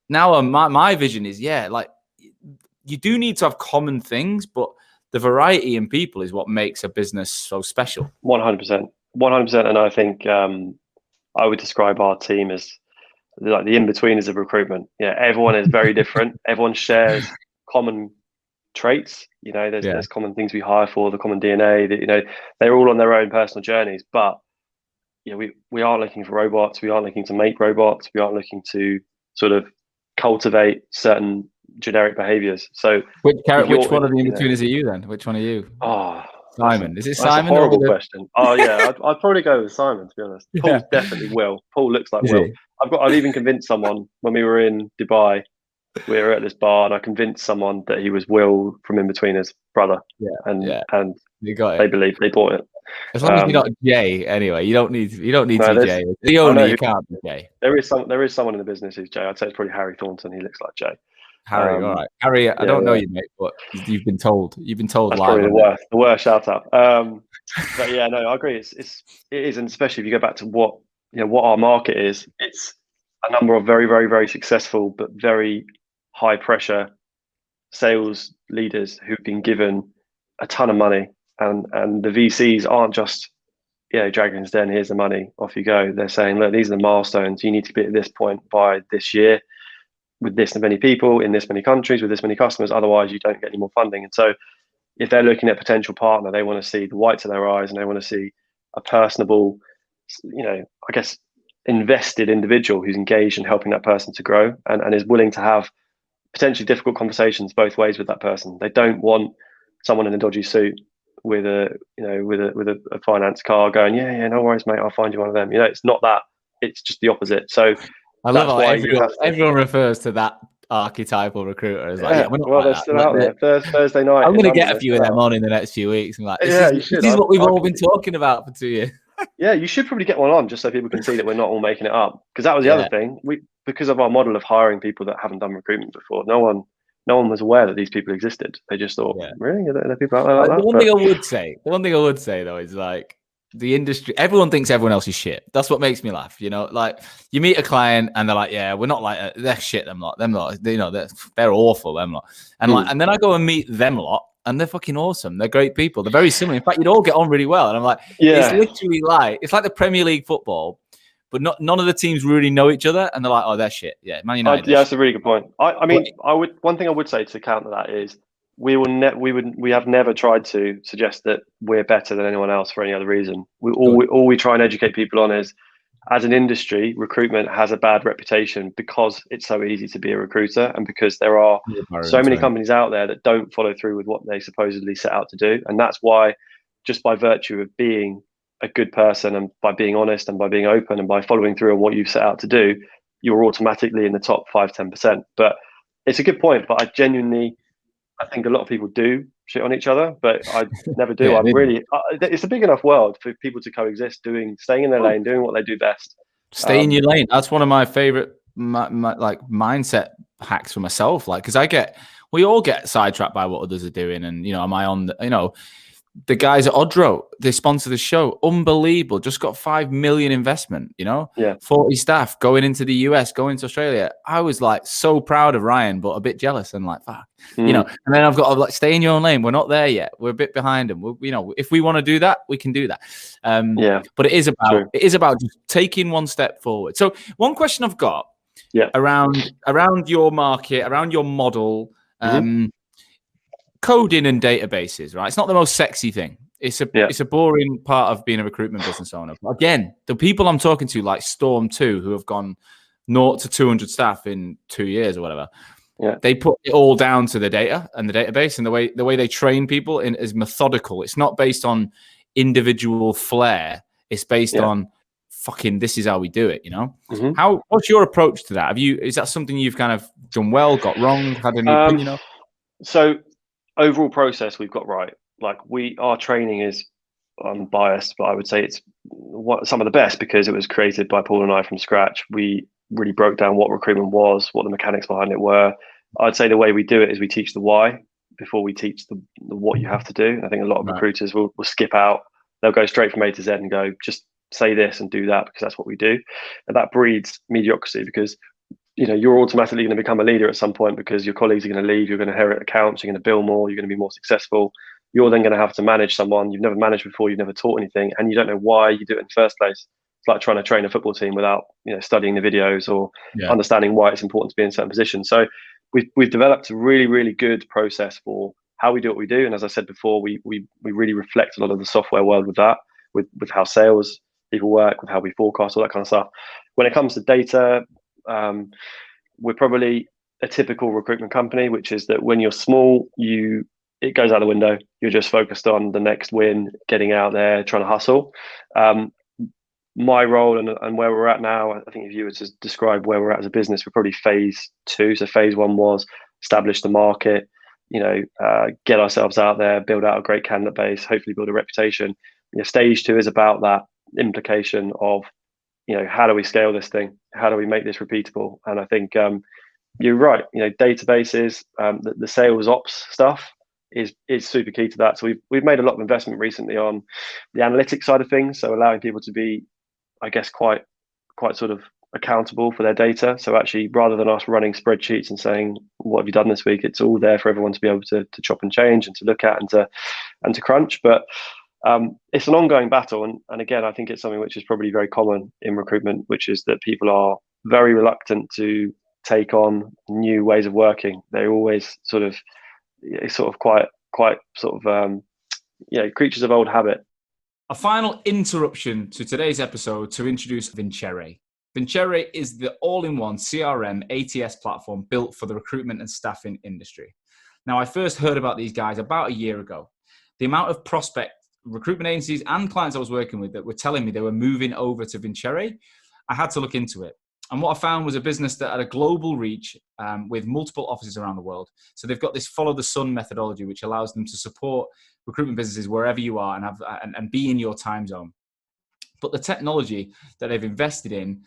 Speaker 1: now my vision is like you do need to have common things, but the variety in people is what makes a business so special.
Speaker 2: 100%. 100%. And I think I would describe our team as like the in-betweeners of recruitment. Everyone is very different. Everyone shares common traits. There's common things we hire for, the common DNA that, they're all on their own personal journeys, but we aren't looking for robots. We aren't looking to make robots. We aren't looking to sort of cultivate certain generic behaviors. So
Speaker 1: which one of the in-betweeners are you then? Which one are you?
Speaker 2: Oh,
Speaker 1: Simon. Is it
Speaker 2: That's a
Speaker 1: Simon or
Speaker 2: horrible
Speaker 1: the?
Speaker 2: question. Oh yeah, I'd probably go with Simon, to be honest.
Speaker 1: Yeah.
Speaker 2: Paul's definitely Will. Paul looks like
Speaker 1: Is
Speaker 2: Will.
Speaker 1: he?
Speaker 2: I've even convinced someone when we were in Dubai. We were at this bar, and I convinced someone that he was Will from In Between his brother,
Speaker 1: Yeah.
Speaker 2: and
Speaker 1: Yeah.
Speaker 2: and
Speaker 1: You got
Speaker 2: they
Speaker 1: it.
Speaker 2: believed they bought it.
Speaker 1: As long as you're not Jay, anyway, you don't need
Speaker 2: No,
Speaker 1: to be Jay. The
Speaker 2: I
Speaker 1: owner,
Speaker 2: know
Speaker 1: you
Speaker 2: who,
Speaker 1: can't be Jay.
Speaker 2: there is someone in the business who's Jay. I'd say it's probably Harry Thornton. He looks like Jay.
Speaker 1: Harry, all
Speaker 2: Um,
Speaker 1: right. Harry, I
Speaker 2: yeah,
Speaker 1: don't know
Speaker 2: yeah.
Speaker 1: you, mate, but you've been told. You've been told
Speaker 2: That's
Speaker 1: live
Speaker 2: probably
Speaker 1: on there.
Speaker 2: the worst shout out. But yeah, no, I agree. It is, and especially if you go back to what our market is. It's a number of very, very, very successful but very high pressure sales leaders who've been given a ton of money, and the VCs aren't just Dragon's Den, here's the money, off you go. They're saying, look, these are the milestones. You need to be at this point by this year, with this many people in this many countries, with this many customers. Otherwise, you don't get any more funding. And so, if they're looking at a potential partner, they want to see the whites of their eyes, and they want to see a personable, I guess, invested individual who's engaged in helping that person to grow, and is willing to have potentially difficult conversations both ways with that person. They don't want someone in a dodgy suit with a finance car going, yeah, no worries, mate, I'll find you one of them. It's not that. It's just the opposite. So
Speaker 1: I love
Speaker 2: that's
Speaker 1: how
Speaker 2: why you have to.
Speaker 1: everyone refers to that archetypal recruiter as like,
Speaker 2: Yeah,
Speaker 1: yeah, we're not
Speaker 2: well,
Speaker 1: like
Speaker 2: they're
Speaker 1: that.
Speaker 2: still out there. Thursday night
Speaker 1: I'm
Speaker 2: in
Speaker 1: going to
Speaker 2: London,
Speaker 1: get a
Speaker 2: they're
Speaker 1: few of
Speaker 2: still
Speaker 1: them
Speaker 2: out.
Speaker 1: on in the next few weeks. I'm like,
Speaker 2: Yeah, you
Speaker 1: this
Speaker 2: should.
Speaker 1: is what we've all been talking about for 2 years.
Speaker 2: Yeah, you should probably get one on just so people can see that we're not all making it up. Because that was the other
Speaker 1: Yeah.
Speaker 2: thing. Because of our model of hiring people that haven't done recruitment before, no one was aware that these people existed. They just thought,
Speaker 1: Yeah.
Speaker 2: really, are there people out there like
Speaker 1: The
Speaker 2: that?
Speaker 1: one thing I would say though is like the industry. Everyone thinks everyone else is shit. That's what makes me laugh. Like you meet a client and they're like, "Yeah, we're not like they're shit." Them lot, they're awful. Them lot, and then I go and meet them lot, and they're fucking awesome. They're great people. They're very similar. In fact, you'd all get on really well. And I'm like, it's literally like the Premier League football, but none of the teams really know each other, and they're like, "Oh, they're shit." Yeah, Man United.
Speaker 2: That's a really good point. I mean, one thing I would say to counter that is we have never tried to suggest that we're better than anyone else for any other reason. All we try and educate people on is, as an industry, recruitment has a bad reputation because it's so easy to be a recruiter, and because there are so many companies out there that don't follow through with what they supposedly set out to do. And that's why, just by virtue of being a good person, and by being honest, and by being open, and by following through on what you've set out to do, you're automatically in the top 5-10%. But it's a good point. But I think a lot of people do shit on each other, but I never do. It's a big enough world for people to coexist, staying in their lane, doing what they do best.
Speaker 1: Stay in your lane. That's one of my favorite like mindset hacks for myself. Like, because we all get sidetracked by what others are doing, and am I on the guys at Odro, they sponsor the show. Unbelievable. Just got 5 million investment, 40 staff going into the US, going to Australia. I was like so proud of Ryan, but a bit jealous and like, fuck, and then I've got to like stay in your own lane. We're not there yet. We're a bit behind them. If we want to do that, we can do that. But it is about just taking one step forward. So one question I've got around your market, around your model, coding and databases, right? It's not the most sexy thing. It's a boring part of being a recruitment business owner. But again, the people I'm talking to, like Storm 2, who have gone 0 to 200 staff in 2 years or whatever, they put it all down to the data and the database, and the way they train people is methodical. It's not based on individual flair. It's based on fucking, this is how we do it, What's your approach to that? Is that something you've kind of done well, got wrong, had any opinion of?
Speaker 2: So overall process we've got right. Like our training is biased, but I would say it's some of the best because it was created by Paul and I from scratch. We really broke down what recruitment was, what the mechanics behind it were. I'd say the way we do it is we teach the why before we teach the what you have to do. I think a lot of recruiters will skip out. They'll go straight from A to Z and go, just say this and do that because that's what we do. And that breeds mediocrity because you're automatically going to become a leader at some point because your colleagues are going to leave, you're going to inherit accounts, you're going to bill more, you're going to be more successful. You're then going to have to manage someone you've never managed before, you've never taught anything, and you don't know why you do it in the first place. It's like trying to train a football team without studying the videos or understanding why it's important to be in certain positions. So we've developed a really, really good process for how we do what we do. And as I said before, we really reflect a lot of the software world with that, with how sales people work, with how we forecast, all that kind of stuff. When it comes to data, we're probably a typical recruitment company, which is that when you're small, it goes out the window. You're just focused on the next win, getting out there, trying to hustle. My role and where we're at now, I think if you were to describe where we're at as a business, we're probably phase 2. So phase 1 was establish the market, get ourselves out there, build out a great candidate base, hopefully build a reputation. Stage 2 is about that implication of, how do we scale this thing? How do we make this repeatable? And I think you're right. Databases, the sales ops stuff is super key to that. So we've made a lot of investment recently on the analytics side of things. So allowing people to be, I guess, quite sort of accountable for their data. So actually, rather than us running spreadsheets and saying, what have you done this week? It's all there for everyone to be able to chop and change and to look at and to crunch. But it's an ongoing battle. And again, I think it's something which is probably very common in recruitment, which is that people are very reluctant to take on new ways of working. They're always sort of quite creatures of old habit.
Speaker 1: A final interruption to today's episode to introduce Vincere. Vincere is the all-in-one CRM ATS platform built for the recruitment and staffing industry. Now, I first heard about these guys about a year ago. The amount of prospect recruitment agencies and clients I was working with that were telling me they were moving over to Vincere, I had to look into it. And what I found was a business that had a global reach with multiple offices around the world. So they've got this follow the sun methodology, which allows them to support recruitment businesses wherever you are and be in your time zone. But the technology that they've invested in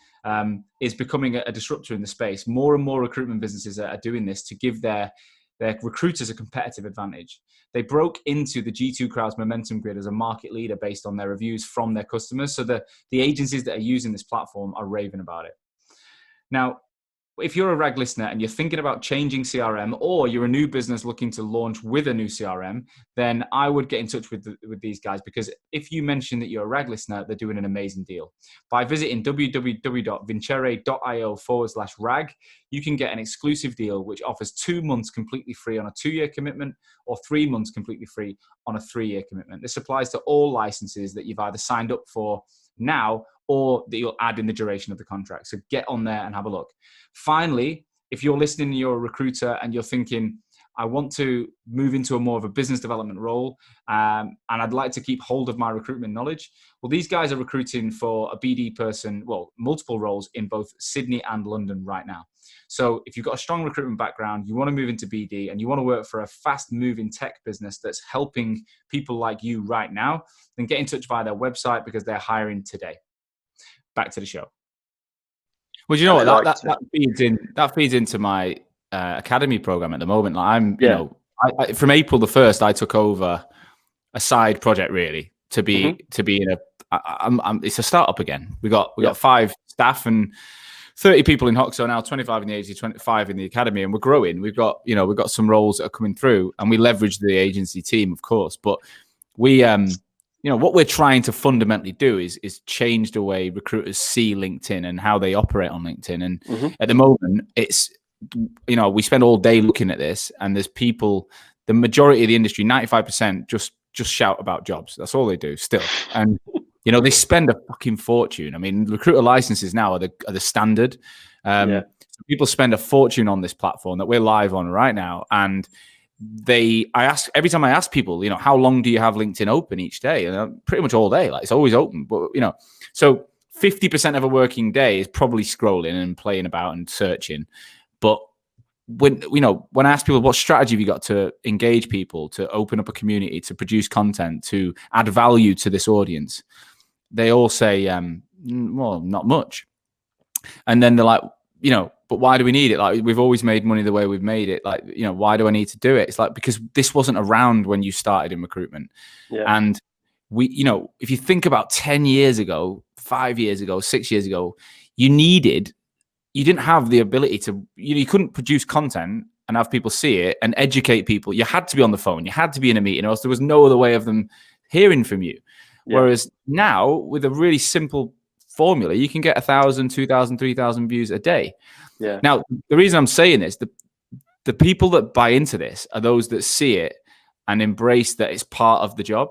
Speaker 1: is becoming a disruptor in the space. More and more recruitment businesses are doing this to give their recruiters a competitive advantage. They broke into the G2 Crowd's momentum grid as a market leader based on their reviews from their customers. So the agencies that are using this platform are raving about it. Now, if you're a RAG listener and you're thinking about changing CRM, or you're a new business looking to launch with a new CRM, then I would get in touch with these guys, because if you mention that you're a RAG listener, they're doing an amazing deal. By visiting www.vincere.io/RAG, you can get an exclusive deal which offers 2 months completely free on a 2-year commitment, or 3 months completely free on a 3-year commitment. This applies to all licenses that you've either signed up for now or that you'll add in the duration of the contract. So get on there and have a look. Finally, if you're listening and you're a recruiter and you're thinking, I want to move into a more of a business development role, and I'd like to keep hold of my recruitment knowledge. Well, these guys are recruiting for a BD person, multiple roles in both Sydney and London right now. So if you've got a strong recruitment background, you want to move into BD and you want to work for a fast moving tech business that's helping people like you right now, then get in touch via their website, because they're hiring today. Back to the show. Well, you know what? That feeds into my academy program at the moment. From April the 1st, I took over a side project really to be in a. It's a startup again. We got 5 staff and 30 people in Hoxo now, 25 in the agency, 25 in the academy, and we're growing. We've got some roles that are coming through, and we leverage the agency team, of course. But we what we're trying to fundamentally do is change the way recruiters see LinkedIn and how they operate on LinkedIn. And at the moment, it's, we spend all day looking at this, and there's people, the majority of the industry, 95%, just shout about jobs. That's all they do still. And, they spend a fucking fortune. I mean, recruiter licenses now are the standard. So people spend a fortune on this platform that we're live on right now. And every time I ask people, how long do you have LinkedIn open each day? And pretty much all day, like it's always open. But so 50% of a working day is probably scrolling and playing about and searching. But when I ask people, what strategy have you got to engage people, to open up a community, to produce content, to add value to this audience, they all say, well, not much. And then they're like, but why do we need it? Like, we've always made money the way we've made it. Like, why do I need to do it? It's like, because this wasn't around when you started in recruitment. Yeah. And if you think about 10 years ago, 5 years ago, 6 years ago, you didn't have the ability to, you couldn't produce content and have people see it and educate people. You had to be on the phone. You had to be in a meeting, or else there was no other way of them hearing from you. Yeah. Whereas now, with a really simple formula, you can get 1,000, 2,000, 3,000 views a day. Yeah. Now, the reason I'm saying this, the people that buy into this are those that see it and embrace that it's part of the job.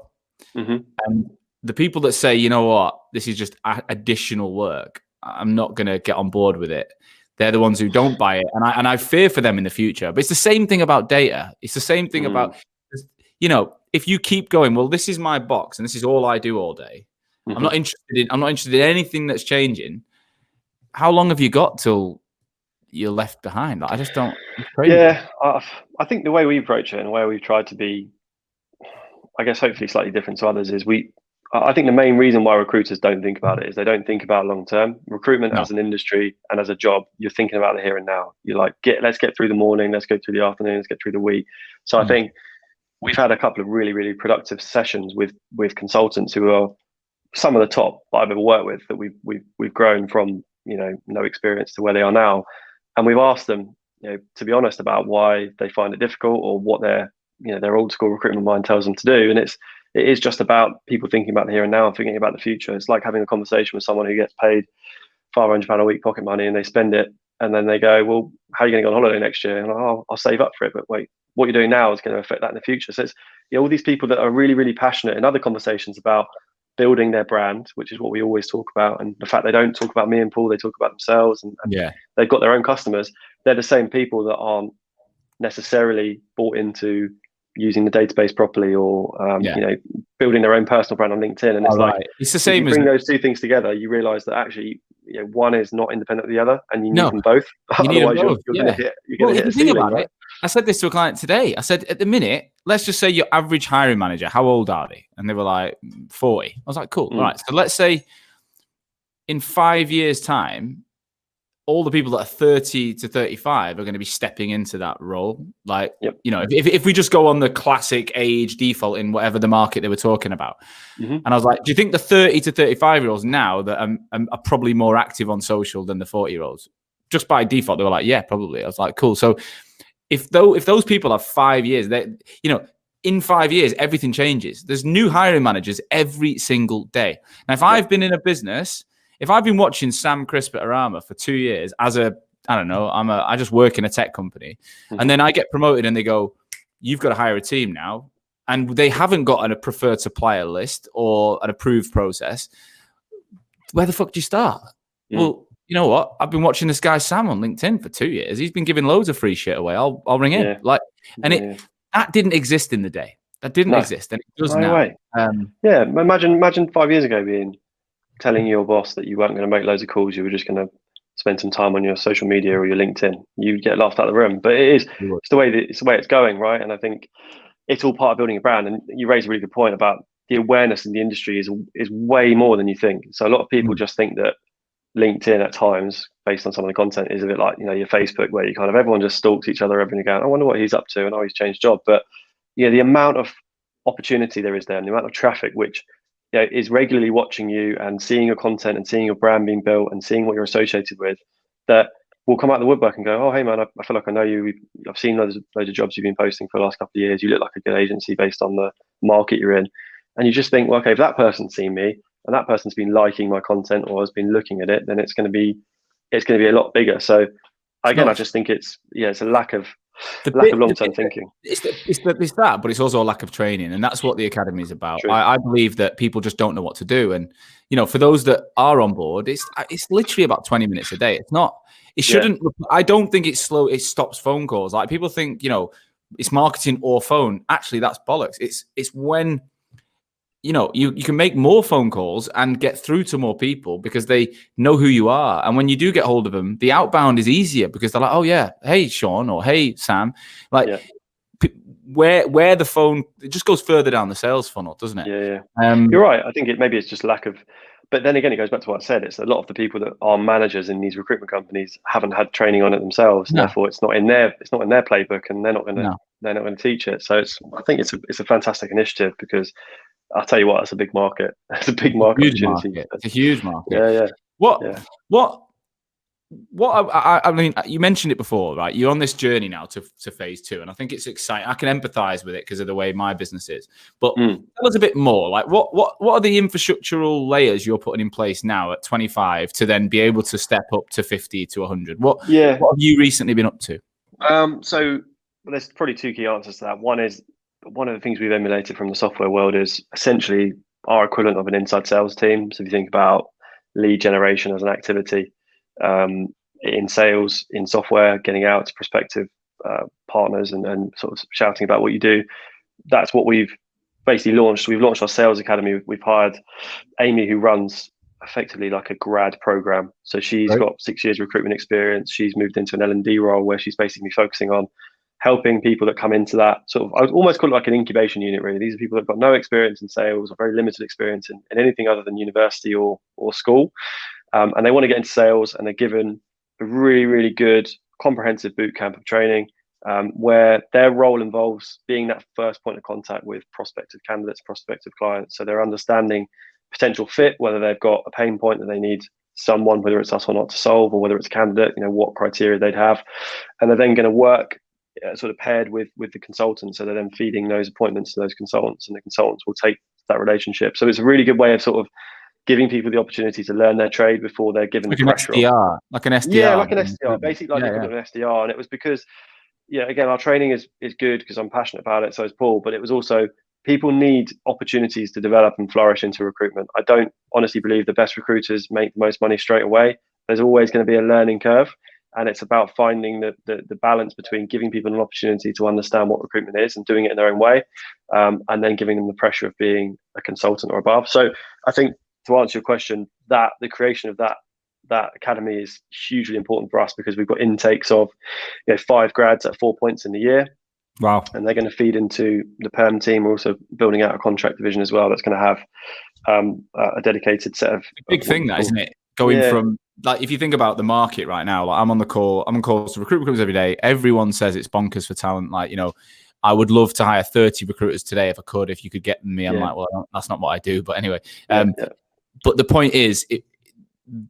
Speaker 1: And the people that say, you know what, this is just additional work, I'm not going to get on board with it, they're the ones who don't buy it. And I fear for them in the future. But it's the same thing about data. It's the same thing about, if you keep going, well, this is my box and this is all I do all day. I'm not interested in anything that's changing. How long have you got till you're left behind? Like, I just don't. It's crazy.
Speaker 2: Yeah, I think the way we approach it and the way we've tried to be, I guess, hopefully slightly different to others is I think the main reason why recruiters don't think about it is they don't think about long term. Recruitment
Speaker 1: No.
Speaker 2: as an industry and as a job, you're thinking about the here and now. You're like, let's get through the morning, let's go through the afternoon, let's get through the week. So I think we've had a couple of really, really productive sessions with consultants who are some of the top that I've ever worked with, that we've grown from no experience to where they are now, and we've asked them to be honest about why they find it difficult or what their old school recruitment mind tells them to do, and it is just about people thinking about the here and now and thinking about the future. It's like having a conversation with someone who gets paid £500 a week pocket money and they spend it, and then they go, well, how are you going to go on holiday next year? And I'll save up for it, but wait, what you're doing now is going to affect that in the future. So it's all these people that are really, really passionate in other conversations about building their brand, which is what we always talk about, and the fact they don't talk about me and Paul, they talk about themselves, and they've got their own customers. They're the same people that aren't necessarily bought into using the database properly or building their own personal brand on LinkedIn. And it's it's the same. If you bring those two things together, you realize that actually one is not independent of the other, and you need them both.
Speaker 1: You need
Speaker 2: Otherwise,
Speaker 1: them both.
Speaker 2: you're going to hit a ceiling, right?
Speaker 1: I said this to a client today. I said, at the minute, let's just say your average hiring manager, how old are they? And they were like 40. I was like, cool. All right. So let's say in 5 years' time, all the people that are 30 to 35 are going to be stepping into that role. Like, if we just go on the classic age default in whatever the market they were talking about. And I was like, do you think the 30 to 35-year-olds now that are probably more active on social than the 40-year-olds? Just by default, they were like, yeah, probably. I was like, cool. So if those people have 5 years, in 5 years, everything changes. There's new hiring managers every single day. Now, if I've been in a business, if I've been watching Sam Crisp at Arama for 2 years I just work in a tech company, and then I get promoted and they go, you've got to hire a team now, and they haven't got a preferred supplier list or an approved process, where the fuck do you start? Well, you know what? I've been watching this guy Sam on LinkedIn for 2 years. He's been giving loads of free shit away. I'll ring him. That didn't exist in the day. That didn't exist, and it does now. Way.
Speaker 2: Imagine 5 years ago telling your boss that you weren't going to make loads of calls. You were just going to spend some time on your social media or your LinkedIn. You'd get laughed out of the room. But it's the way it's going, right? And I think it's all part of building a brand. And you raise a really good point about the awareness in the industry is way more than you think. So a lot of people just think that LinkedIn at times, based on some of the content, is a bit like your Facebook, where you kind of everyone just stalks each other every now and again. I wonder what he's up to, and he's changed job. But the amount of opportunity there is there, and the amount of traffic which is regularly watching you and seeing your content and seeing your brand being built and seeing what you're associated with, that will come out of the woodwork and go, oh, hey man, I feel like I know you. I've seen loads of jobs you've been posting for the last couple of years. You look like a good agency based on the market you're in. And you just think, well, okay, if that person's seen me and that person's been liking my content or has been looking at it, then it's going to be a lot bigger. So again, I just think it's a lack of long-term thinking.
Speaker 1: It's that, but it's also a lack of training, and that's what the academy is about. I believe that people just don't know what to do, and for those that are on board, it's literally about 20 minutes a day. It's not. It shouldn't. I don't think it's slow. It stops phone calls. Like, people think it's marketing or phone. Actually, that's bollocks. It's when you can make more phone calls and get through to more people because they know who you are. And when you do get hold of them, the outbound is easier because they're like, oh yeah, hey Sean, or hey Sam. Where the phone, it just goes further down the sales funnel, doesn't it?
Speaker 2: You're right. I think maybe it's just lack of, but then again, it goes back to what I said. It's a lot of the people that are managers in these recruitment companies haven't had training on it themselves. No. Therefore, it's not in their playbook, and they're not going to teach it. So I think it's a fantastic initiative, because I'll tell you what, it's a big market. It's a big market opportunity.
Speaker 1: It's a huge market. What I mean, you mentioned it before, right? You're on this journey now to phase 2, and I think it's exciting. I can empathize with it because of the way my business is. But tell us a bit more. Like, what are the infrastructural layers you're putting in place now at 25 to then be able to step up to 50 to 100? What have you recently been up to?
Speaker 2: So there's probably two key answers to that. One is, one of the things we've emulated from the software world is essentially our equivalent of an inside sales team. So if you think about lead generation as an activity, in sales, in software, getting out to prospective partners and sort of shouting about what you do, that's what we've basically launched. We've launched our sales academy. We've hired Amy, who runs effectively like a grad program. So she's
Speaker 1: Right.
Speaker 2: got 6 years recruitment experience. She's moved into an L&D role where she's basically focusing on helping people that come into that sort of, I would almost call it like an incubation unit, really. These are people that have got no experience in sales or very limited experience in anything other than university or school. And they want to get into sales, and they're given a really, really good comprehensive boot camp of training, where their role involves being that first point of contact with prospective candidates, prospective clients. So they're understanding potential fit, whether they've got a pain point that they need someone, whether it's us or not, to solve, or whether it's a candidate, what criteria they'd have. And they're then going to work sort of paired with the consultant. So they're then feeding those appointments to those consultants, and the consultants will take that relationship. So it's a really good way of sort of giving people the opportunity to learn their trade before they're given
Speaker 1: Like
Speaker 2: the
Speaker 1: an
Speaker 2: pressure
Speaker 1: SDR, like an
Speaker 2: yeah,
Speaker 1: SDR.
Speaker 2: like an SDR, basically like the equivalent of an SDR. And it was because, again, our training is good because I'm passionate about it. So is Paul, but it was also people need opportunities to develop and flourish into recruitment. I don't honestly believe the best recruiters make the most money straight away. There's always going to be a learning curve. And it's about finding the balance between giving people an opportunity to understand what recruitment is and doing it in their own way, and then giving them the pressure of being a consultant or above. So I think, to answer your question, that the creation of that academy is hugely important for us, because we've got intakes of 5 grads at 4 points in the year.
Speaker 1: Wow.
Speaker 2: And they're going to feed into the perm team. We're also building out a contract division as well that's going to have a dedicated set of
Speaker 1: big thing, that, isn't it? Going from, like, if you think about the market right now, like I'm on calls to recruiters every day. Everyone says it's bonkers for talent. Like, I would love to hire 30 recruiters today if I could. If you could get me, I'm like, well, that's not what I do. But anyway, but the point is,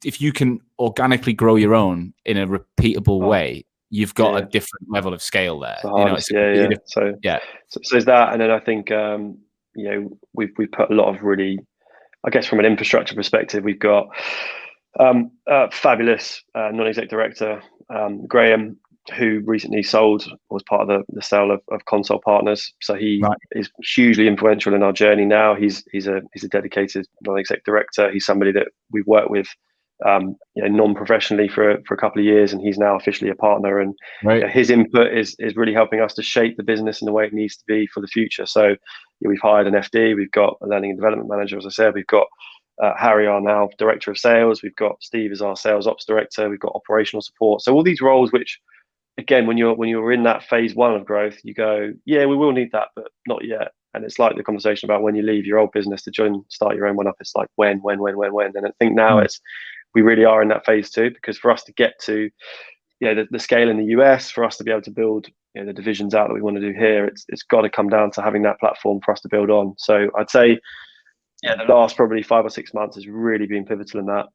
Speaker 1: if you can organically grow your own in a repeatable way, you've got a different level of scale there.
Speaker 2: So there's that, and then I think we've put a lot of really, I guess, from an infrastructure perspective, we've got fabulous non-exec director, Graham, who recently was part of the sale of Console Partners. So he is hugely influential in our journey now. He's a dedicated non-exec director. He's somebody that we've worked with non-professionally for a couple of years, and he's now officially a partner. And his input is really helping us to shape the business in the way it needs to be for the future. So we've hired an FD, we've got a learning and development manager, as I said, we've got Harry, our now director of sales. We've got Steve as our sales ops director. We've got operational support. So all these roles, which, again, when you're in that phase 1 of growth, you go, we will need that, but not yet. And it's like the conversation about when you leave your old business to start your own one up. It's like when. And I think now we really are in that phase 2, because for us to get to the scale in the US, for us to be able to build the divisions out that we want to do here, it's got to come down to having that platform for us to build on. So I'd say, the last probably 5 or 6 months has really been pivotal in that,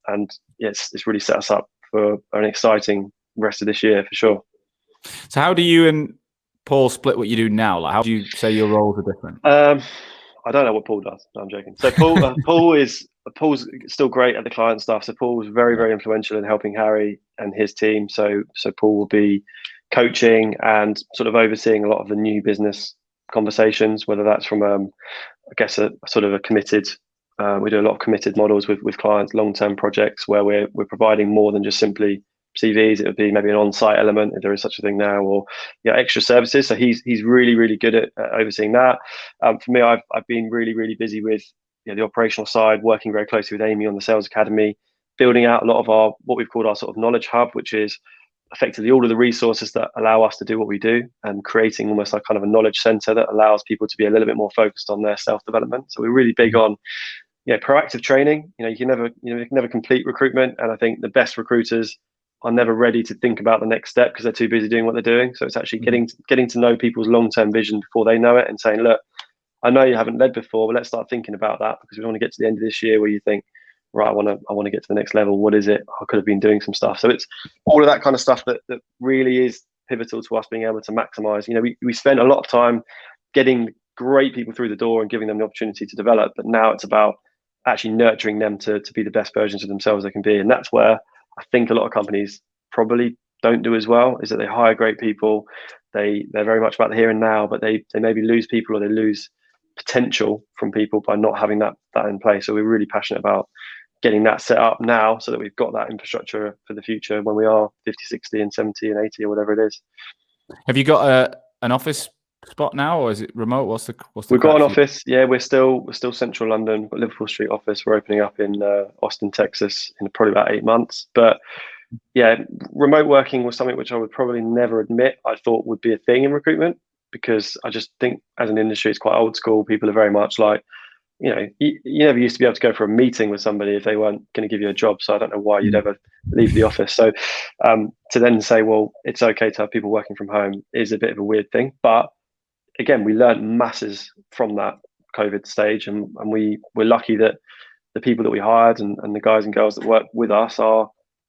Speaker 2: and it's really set us up for an exciting rest of this year for sure.
Speaker 1: So how do you and Paul split what you do now? Like, how do you say your roles are different?
Speaker 2: I don't know what Paul does. No, I'm joking. So Paul's still great at the client stuff. So Paul was very, very influential in helping Harry and his team. So Paul will be coaching and sort of overseeing a lot of the new business conversations, whether that's from I guess a sort of a committed. We do a lot of committed models with clients, long-term projects where we're providing more than just simply CVs. It would be maybe an on-site element, if there is such a thing now, or extra services. So he's really, really good at overseeing that. For me, I've been really, really busy with the operational side, working very closely with Amy on the sales academy, building out a lot of our what we've called our sort of knowledge hub, which is effectively all of the resources that allow us to do what we do, and creating almost like kind of a knowledge center that allows people to be a little bit more focused on their self-development. So we're really big on proactive training. You can never complete recruitment, and I think the best recruiters are never ready to think about the next step because they're too busy doing what they're doing. So it's actually getting to know people's long-term vision before they know it, and saying, look, I know you haven't led before, but let's start thinking about that, because we want to get to the end of this year where you think, right, I want to get to the next level. What is it? I could have been doing some stuff. So it's all of that kind of stuff that really is pivotal to us being able to maximize. We spent a lot of time getting great people through the door and giving them the opportunity to develop, but now it's about actually nurturing them to be the best versions of themselves they can be. And that's where I think a lot of companies probably don't do as well, is that they hire great people. They're very much about the here and now, but they maybe lose people, or they lose potential from people by not having that in place. So we're really passionate about getting that set up now, so that we've got that infrastructure for the future when we are 50, 60 and 70 and 80 or whatever it is.
Speaker 1: Have you got an office spot now, or is it remote? What's the
Speaker 2: We've got
Speaker 1: crack
Speaker 2: an
Speaker 1: for you?
Speaker 2: office. Yeah, we're still central London. We've got Liverpool Street office. We're opening up in Austin, Texas, in probably about 8 months. But yeah, remote working was something which I would probably never admit I thought would be a thing in recruitment, because I just think as an industry it's quite old school. People are very much like, you never used to be able to go for a meeting with somebody if they weren't going to give you a job. So I don't know why you'd ever leave the office. So to then say, well, it's okay to have people working from home is a bit of a weird thing. But again, we learned masses from that COVID stage, and we're lucky that the people that we hired and the guys and girls that work with us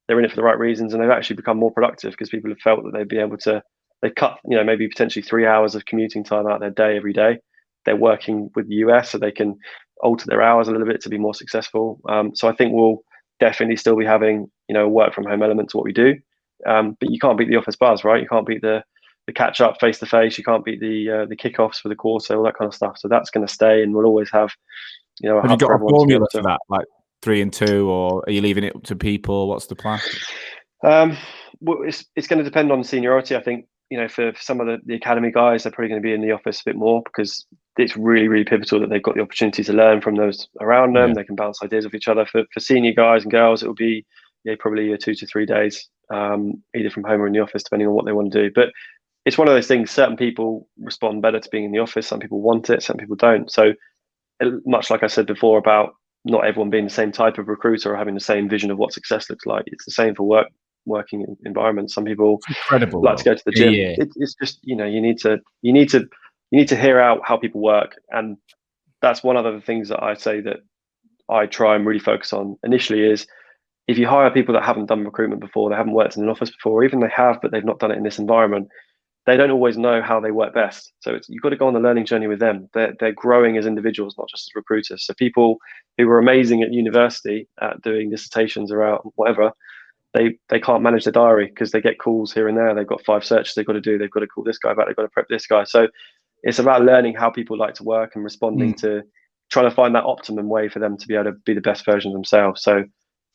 Speaker 2: they're in it for the right reasons, and they've actually become more productive because people have felt that they'd be able to, they cut, maybe potentially 3 hours of commuting time out of their day every day. They're working with the US, so they can alter their hours a little bit to be more successful. So I think we'll definitely still be having a work from home element to what we do. But you can't beat the office buzz, right? You can't beat the catch up face to face. You can't beat the kickoffs for the quarter, all that kind of stuff. So that's going to stay, and we'll always have a
Speaker 1: Have you
Speaker 2: hub
Speaker 1: got
Speaker 2: for
Speaker 1: a
Speaker 2: everyone to be
Speaker 1: formula
Speaker 2: able to.
Speaker 1: for that, like 3 and 2, or are you leaving it up to people? What's the plan?
Speaker 2: Well, it's going to depend on seniority. I think for some of the academy guys, they're probably going to be in the office a bit more because it's really, really pivotal that they've got the opportunity to learn from those around them.
Speaker 1: Yeah.
Speaker 2: They can bounce ideas off each other. For senior guys and girls, it will be probably 2 to 3 days, either from home or in the office, depending on what they want to do. But it's one of those things. Certain people respond better to being in the office. Some people want it. Some people don't. So much like I said before about not everyone being the same type of recruiter or having the same vision of what success looks like, it's the same for working environments. Some people
Speaker 1: It's incredible,
Speaker 2: like to
Speaker 1: though.
Speaker 2: go to the gym.
Speaker 1: Yeah.
Speaker 2: It's just you need to hear out how people work, and that's one of the things that I say that I try and really focus on initially is, if you hire people that haven't done recruitment before, they haven't worked in an office before, or even they have but they've not done it in this environment, they don't always know how they work best. So you've got to go on the learning journey with them. They're growing as individuals, not just as recruiters. So people who were amazing at university at doing dissertations or whatever, they can't manage their diary because they get calls here and there. They've got 5 searches they've got to do. They've got to call this guy back. They've got to prep this guy. So it's about learning how people like to work and responding to trying to find that optimum way for them to be able to be the best version of themselves. So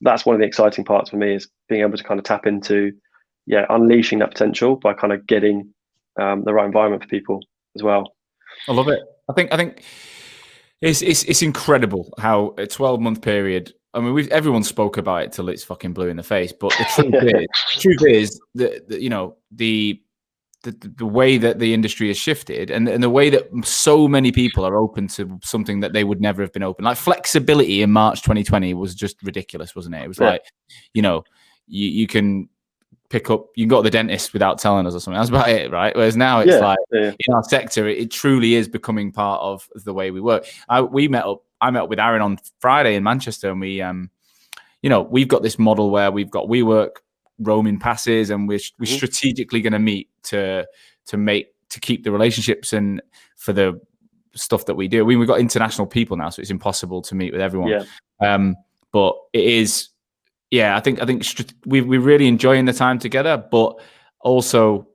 Speaker 2: that's one of the exciting parts for me, is being able to kind of tap into, unleashing that potential by kind of getting the right environment for people as well.
Speaker 1: I love it. I think it's incredible how a 12-month period. I mean, everyone spoke about it till it's fucking blue in the face. But the truth is that the way that the industry has shifted, and the way that so many people are open to something that they would never have been open. Like flexibility in March 2020 was just ridiculous, wasn't it? It was like, you can pick up, you can go to the dentist without telling us or something. That's about it, right? Whereas now it's in our sector, it truly is becoming part of the way we work. I met up with Aaron on Friday in Manchester, and we we've got this model where we've got WeWork roaming passes, and we're strategically going to meet to keep the relationships and for the stuff that we do. We've got international people now, so it's impossible to meet with everyone. But it is. Yeah, I think we're really enjoying the time together, but also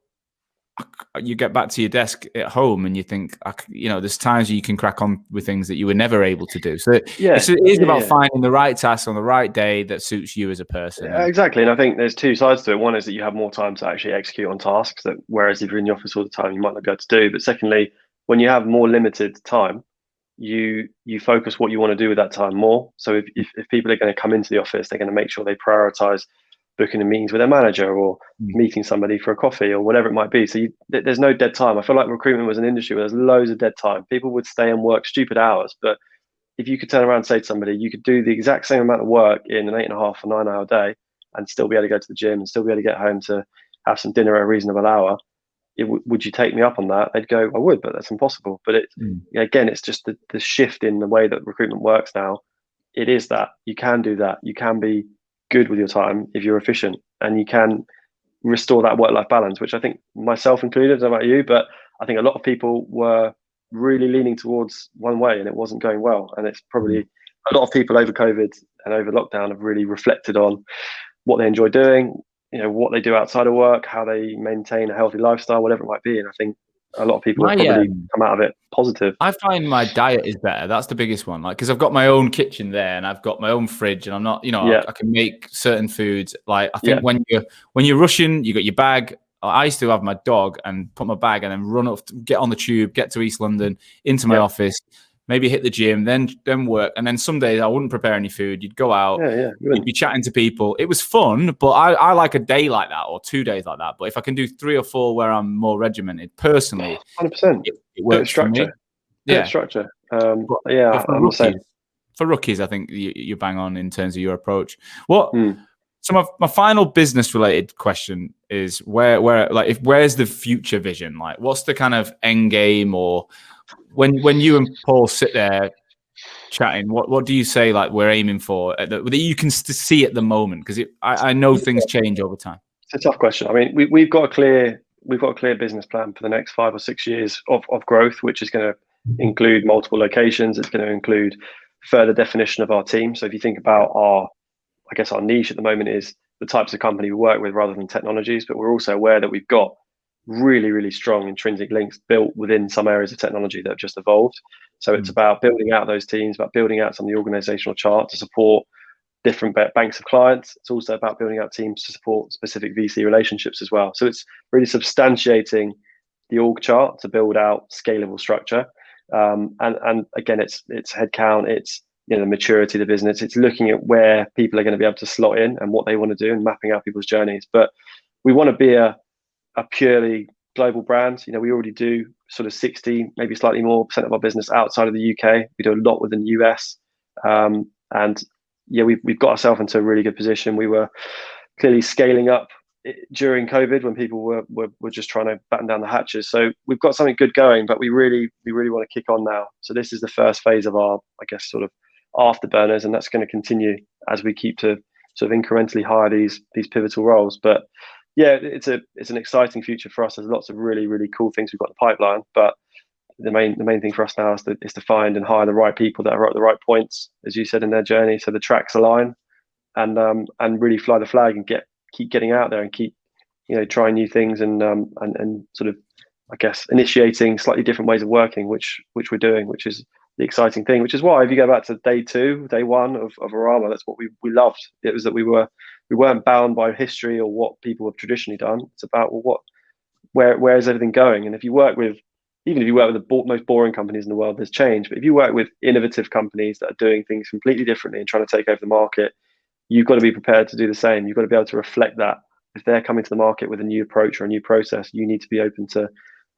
Speaker 1: you get back to your desk at home and you think, there's times you can crack on with things that you were never able to do. So it is about finding the right task on the right day that suits you as a person.
Speaker 2: Exactly, and I think there's 2 sides to it. One is that you have more time to actually execute on tasks that, whereas if you're in the office all the time, you might not be able to do. But secondly, when you have more limited time, you focus what you want to do with that time more. So if people are going to come into the office, they're going to make sure they prioritize booking a meetings with their manager or meeting somebody for a coffee or whatever it might be. So there's no dead time. I feel like recruitment was an industry where there's loads of dead time. People would stay and work stupid hours, but if you could turn around and say to somebody, you could do the exact same amount of work in an 8.5 or 9 hour day and still be able to go to the gym and still be able to get home to have some dinner at a reasonable hour, would you take me up on that? They'd go, I would, but that's impossible. But again, it's just the shift in the way that recruitment works now. It is that you can do that. You can be good with your time if you're efficient, and you can restore that work-life balance, which I think, myself included, I don't know about you, but I think a lot of people were really leaning towards one way and it wasn't going well. And it's probably a lot of people over COVID and over lockdown have really reflected on what they enjoy doing, what they do outside of work, how they maintain a healthy lifestyle, whatever it might be. And I think a lot of people have probably come out of it positive.
Speaker 1: I find my diet is better. That's the biggest one. Like, because I've got my own kitchen there and I've got my own fridge, and I'm not, I can make certain foods. Like, I think when you're rushing, you got your bag. I used to have my dog and put my bag and then run up, get on the tube, get to East London, into my office, maybe hit the gym, then work. And then some days I wouldn't prepare any food. You'd go out, you'd be chatting to people. It was fun, but I like a day like that or 2 days like that. But if I can do 3 or 4 where I'm more regimented, personally,
Speaker 2: 100%.
Speaker 1: it works for me.
Speaker 2: Yeah, structure. I'm the same.
Speaker 1: For rookies, I think you bang on in terms of your approach. So my final business related question is where's the future vision? Like, what's the kind of end game, or when you and Paul sit there chatting, what do you say like we're aiming for that you can see at the moment? Because I know things change over time.
Speaker 2: It's a tough question. I mean, we've got a clear business plan for the next 5 or 6 years of growth, which is going to include multiple locations. It's going to include further definition of our team. So if you think about our niche at the moment is the types of company we work with rather than technologies, but we're also aware that we've got really, really strong intrinsic links built within some areas of technology that have just evolved. So it's about building out those teams, about building out some of the organizational chart to support different banks of clients. It's also about building out teams to support specific VC relationships as well. So it's really substantiating the org chart to build out scalable structure. And again, it's headcount, it's the maturity of the business. It's looking at where people are going to be able to slot in and what they want to do and mapping out people's journeys. But we want to be a purely global brand. We already do sort of 60, maybe slightly more % of our business outside of the UK. We do a lot within the US. We've got ourselves into a really good position. We were clearly scaling up during COVID when people were just trying to batten down the hatches. So we've got something good going, but we really want to kick on now. So this is the first phase of our, sort of afterburners, and that's going to continue as we keep to sort of incrementally hire these pivotal roles. But yeah, it's an exciting future for us. There's lots of really, really cool things we've got in the pipeline, but the main thing for us now is to find and hire the right people that are at the right points, as you said, in their journey, so the tracks align, and really fly the flag and keep getting out there and keep trying new things and sort of initiating slightly different ways of working, which we're doing, which is the exciting thing. Which is why if you go back to day one of Arama, that's what we loved. It was that we weren't bound by history or what people have traditionally done. It's about where is everything going, and even if you work with the most boring companies in the world, there's change. But if you work with innovative companies that are doing things completely differently and trying to take over the market, you've got to be prepared to do the same. You've got to be able to reflect that. If they're coming to the market with a new approach or a new process, you need to be open to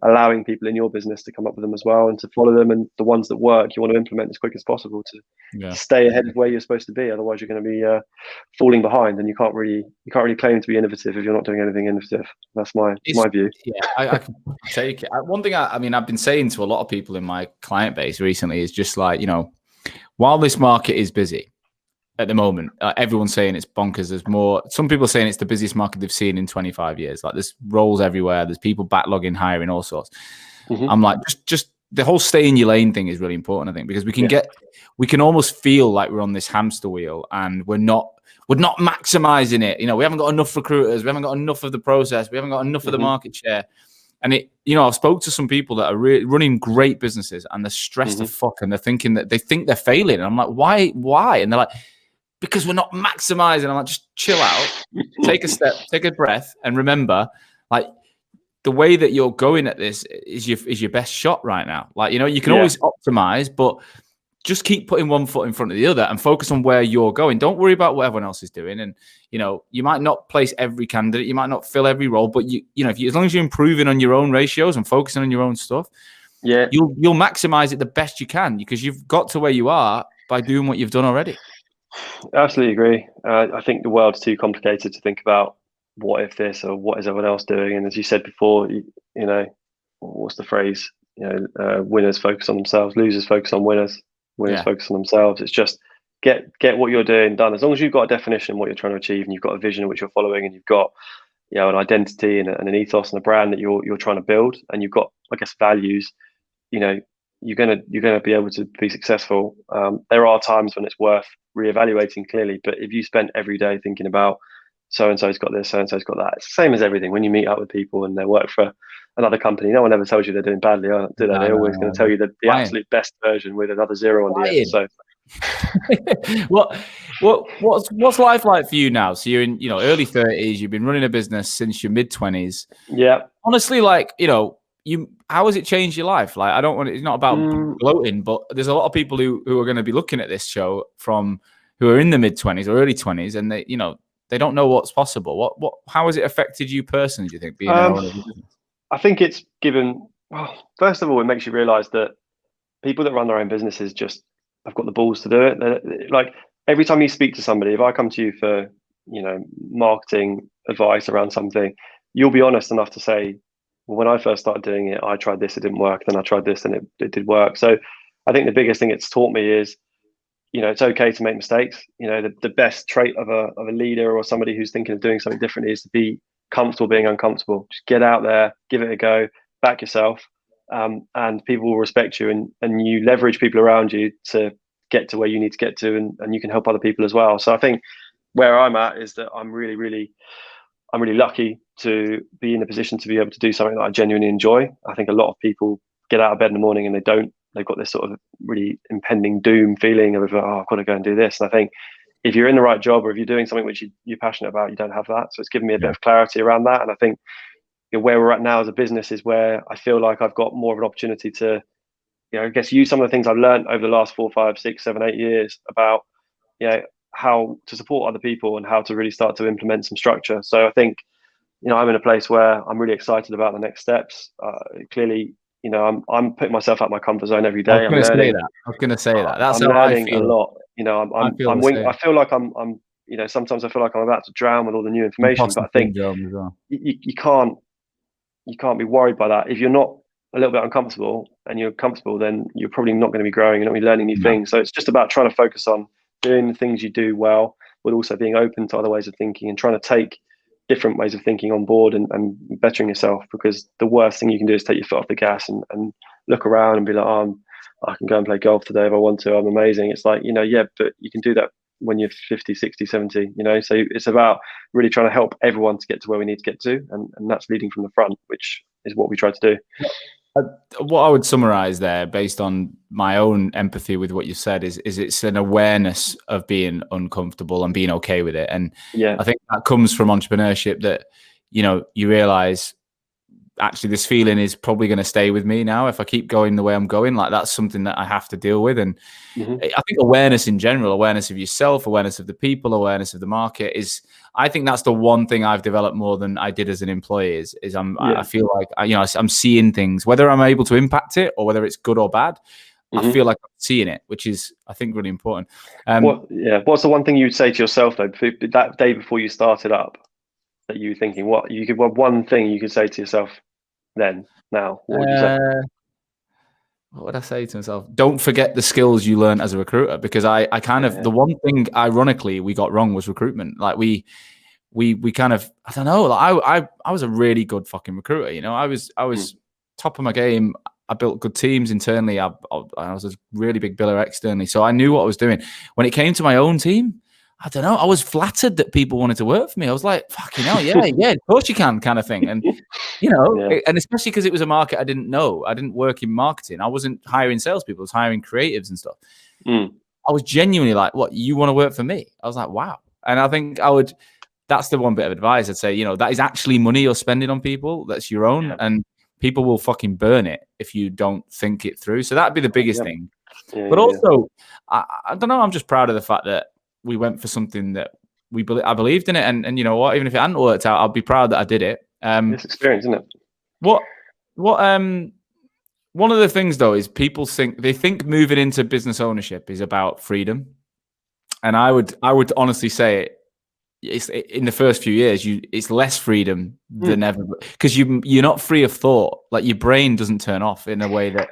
Speaker 2: allowing people in your business to come up with them as well and to follow them. And the ones that work, you want to implement as quick as possible to stay ahead of where you're supposed to be. Otherwise, you're going to be falling behind, and you can't really claim to be innovative if you're not doing anything innovative. That's my view.
Speaker 1: Yeah, I can take it. One thing I've been saying to a lot of people in my client base recently is just like, while this market is busy at the moment, everyone's saying it's bonkers. There's more. Some people are saying it's the busiest market they've seen in 25 years. Like, there's roles everywhere. There's people backlogging, hiring, all sorts. Mm-hmm. I'm like, just the whole stay in your lane thing is really important, I think, because we can almost feel like we're on this hamster wheel and we're not maximizing it. We haven't got enough recruiters. We haven't got enough of the process. We haven't got enough of the market share. And I've spoke to some people that are running great businesses and they're stressed to fuck, and they're thinking that they think they're failing. And I'm like, why? And they're like, because we're not maximizing. I'm like, just chill out, take a step, take a breath, and remember, like, the way that you're going at this is your best shot right now. Like, you can always optimize, but just keep putting one foot in front of the other and focus on where you're going. Don't worry about what everyone else is doing. And, you might not place every candidate, you might not fill every role, but as long as you're improving on your own ratios and focusing on your own stuff, you'll maximize it the best you can, because you've got to where you are by doing what you've done already.
Speaker 2: Absolutely agree. I think the world's too complicated to think about what if this or what is everyone else doing. And as you said before, what's the phrase? Winners focus on themselves, losers focus on winners. Winners focus on themselves. It's just get what you're doing done. As long as you've got a definition of what you're trying to achieve, and you've got a vision of which you're following, and you've got an identity and an ethos and a brand that you're trying to build, and you've got values, you're gonna be able to be successful. There are times when it's worth reevaluating, clearly, but if you spend every day thinking about so and so's got this, so and so's got that, it's the same as everything. When you meet up with people and they work for another company, no one ever tells you they're doing badly, do they? They're always going to tell you the absolute best version with another zero on the end. So
Speaker 1: What's life like for you now? So you're in, early 30s. You've been running a business since your mid 20s.
Speaker 2: Yeah.
Speaker 1: Honestly, like, how has it changed your life? Like, I don't want it's not about gloating, but there's a lot of people who are going to be looking at this show who are in the mid 20s or early 20s, and they don't know what's possible. How has it affected you personally, do you think, being an owner of a business?
Speaker 2: I think it's given, well, first of all, it makes you realize that people that run their own businesses just have got the balls to do it. Like every time you speak to somebody, if I come to you for, marketing advice around something, you'll be honest enough to say, well, when I first started doing it, I tried this, it didn't work. Then I tried this and it did work. So I think the biggest thing it's taught me is, it's okay to make mistakes. The best trait of a leader or somebody who's thinking of doing something different is to be comfortable being uncomfortable. Just get out there, give it a go, back yourself, and people will respect you, and you leverage people around you to get to where you need to get to, and you can help other people as well. So I think where I'm at is that I'm really lucky to be in a position to be able to do something that I genuinely enjoy. I think a lot of people get out of bed in the morning and they don't. They've got this sort of really impending doom feeling of, oh, I've got to go and do this. And I think if you're in the right job or if you're doing something which you're passionate about, you don't have that. So it's given me a bit of clarity around that. And I think where we're at now as a business is where I feel like I've got more of an opportunity to, I guess, use some of the things I've learned over the last 4, 5, 6, 7, 8 years about, how to support other people and how to really start to implement some structure. So I think, I'm in a place where I'm really excited about the next steps. Clearly, I'm putting myself out my comfort zone every day.
Speaker 1: I was going to say that. That's
Speaker 2: I'm
Speaker 1: how
Speaker 2: learning
Speaker 1: I feel
Speaker 2: a lot. I feel like I'm, sometimes I feel like I'm about to drown with all the new information, but I think you can't be worried by that. If you're not a little bit uncomfortable and you're comfortable, then you're probably not going to be growing. You're not going to be learning new things. So it's just about trying to focus on doing the things you do well, but also being open to other ways of thinking and trying to take different ways of thinking on board and bettering yourself, because the worst thing you can do is take your foot off the gas and look around and be like, oh, I can go and play golf today if I want to. I'm amazing. It's like, but you can do that when you're 50, 60, 70, so it's about really trying to help everyone to get to where we need to get to. And that's leading from the front, which is what we try to do.
Speaker 1: What I would summarize there, based on my own empathy with what you said, is it's an awareness of being uncomfortable and being okay with it. And I think that comes from entrepreneurship, that, you realize actually this feeling is probably going to stay with me now if I keep going the way I'm going. Like, that's something that I have to deal with. And I think awareness in general, awareness of yourself, awareness of the people, awareness of the market I think that's the one thing I've developed more than I did as an employee is I feel like I'm seeing things, whether I'm able to impact it or whether it's good or bad. I feel like I'm seeing it, which is, I think, really important.
Speaker 2: What's the one thing you'd say to yourself though, that day before you started up, that you were thinking, what one thing you could say to yourself now? What would you say?
Speaker 1: What would I say to myself? Don't forget the skills you learn as a recruiter, because I kind of, the one thing, ironically, we got wrong was recruitment. Like we kind of, I don't know, like I was a really good fucking recruiter. I was top of my game. I built good teams internally. I was a really big biller externally. So I knew what I was doing. When it came to my own team, I don't know, I was flattered that people wanted to work for me. I was like, fucking hell, yeah, of course you can, kind of thing. And, and especially because it was a market I didn't know. I didn't work in marketing. I wasn't hiring salespeople. I was hiring creatives and stuff. I was genuinely like, what, you want to work for me? I was like, wow. And I think that's the one bit of advice I'd say, that is actually money you're spending on people. That's your own. Yeah. And people will fucking burn it if you don't think it through. So that'd be the biggest thing. But also, I don't know, I'm just proud of the fact that we went for something that I believed in it, and you know what? Even if it hadn't worked out, I'll be proud that I did it.
Speaker 2: It's experience, isn't it?
Speaker 1: What? One of the things though is people think moving into business ownership is about freedom, and I would honestly say it's in the first few years it's less freedom than ever, because you're not free of thought. Like, your brain doesn't turn off in a way that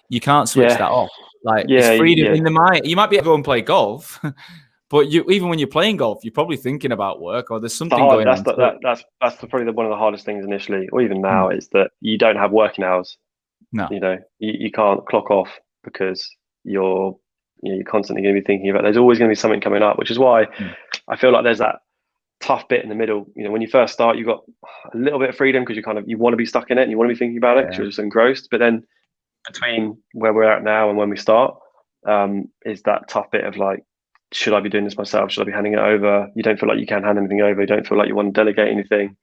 Speaker 1: you can't switch that off. Like, it's freedom in the mind. You might be able to go and play golf. But even when you're playing golf, you're probably thinking about work, or there's something going on.
Speaker 2: That's probably one of the hardest things initially, or even now, is that you don't have working hours.
Speaker 1: No,
Speaker 2: you can't clock off, because you're constantly going to be thinking about. There's always going to be something coming up, which is why I feel like there's that tough bit in the middle. When you first start, you've got a little bit of freedom because you want to be stuck in it and you want to be thinking about it because you're just engrossed. But then between where we're at now and when we start, is that tough bit of like, should I be doing this myself? Should I be handing it over? You don't feel like you can hand anything over. You don't feel like you want to delegate anything.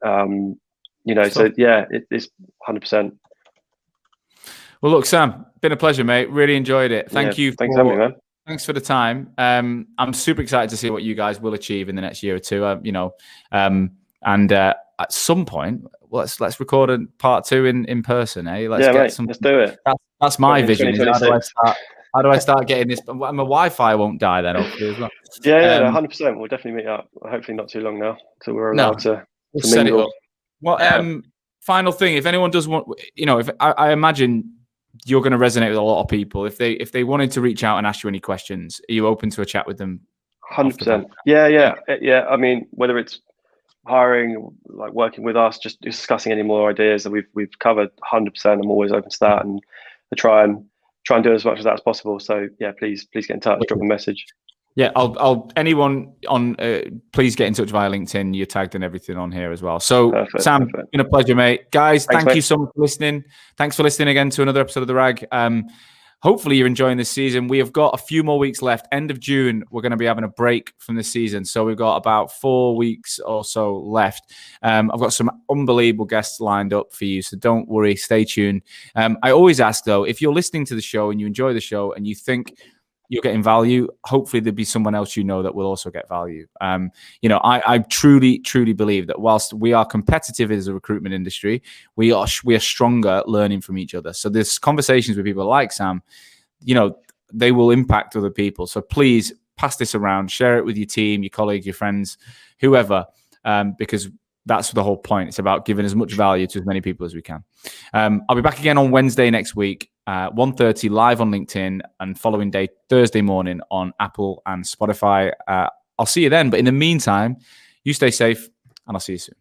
Speaker 2: So yeah, it's 100%.
Speaker 1: Well, look, Sam, been a pleasure, mate. Really enjoyed it. Thanks
Speaker 2: for having me, man.
Speaker 1: Thanks for the time. I'm super excited to see what you guys will achieve in the next year or two. At some point, let's record a part 2 in person, eh?
Speaker 2: Let's do it.
Speaker 1: That's my vision. How do I start getting this? My Wi-Fi won't die then, hopefully, as well.
Speaker 2: 100%. We'll definitely meet up. Hopefully, not too long now, so we're allowed to
Speaker 1: set it up. Well, final thing: if anyone does want, if I imagine you're going to resonate with a lot of people. If they wanted to reach out and ask you any questions, are you open to a chat with them?
Speaker 2: 100%. Yeah. I mean, whether it's hiring, like working with us, just discussing any more ideas that we've covered, 100%. I'm always open to that, and I try and do as much of that as possible. So yeah, please get in touch, drop a message.
Speaker 1: Yeah, anyone on, please get in touch via LinkedIn. You're tagged and everything on here as well. So Sam, it's been a pleasure, mate. Guys, thank you so much for listening. Thanks for listening again to another episode of The Rag. Hopefully you're enjoying this season. We have got a few more weeks left. End of June, we're going to be having a break from the season. So we've got about 4 weeks or so left. I've got some unbelievable guests lined up for you. So don't worry, stay tuned. I always ask though, if you're listening to the show and you enjoy the show and you think you're getting value, hopefully there'll be someone else that will also get value. I truly believe that whilst we are competitive as a recruitment industry, we are stronger learning from each other. So there's conversations with people like Sam, they will impact other people. So please pass this around, share it with your team, your colleagues, your friends, whoever, because that's the whole point. It's about giving as much value to as many people as we can. I'll be back again on Wednesday next week, 1:30 live on LinkedIn, and following day, Thursday morning on Apple and Spotify. I'll see you then. But in the meantime, you stay safe, and I'll see you soon.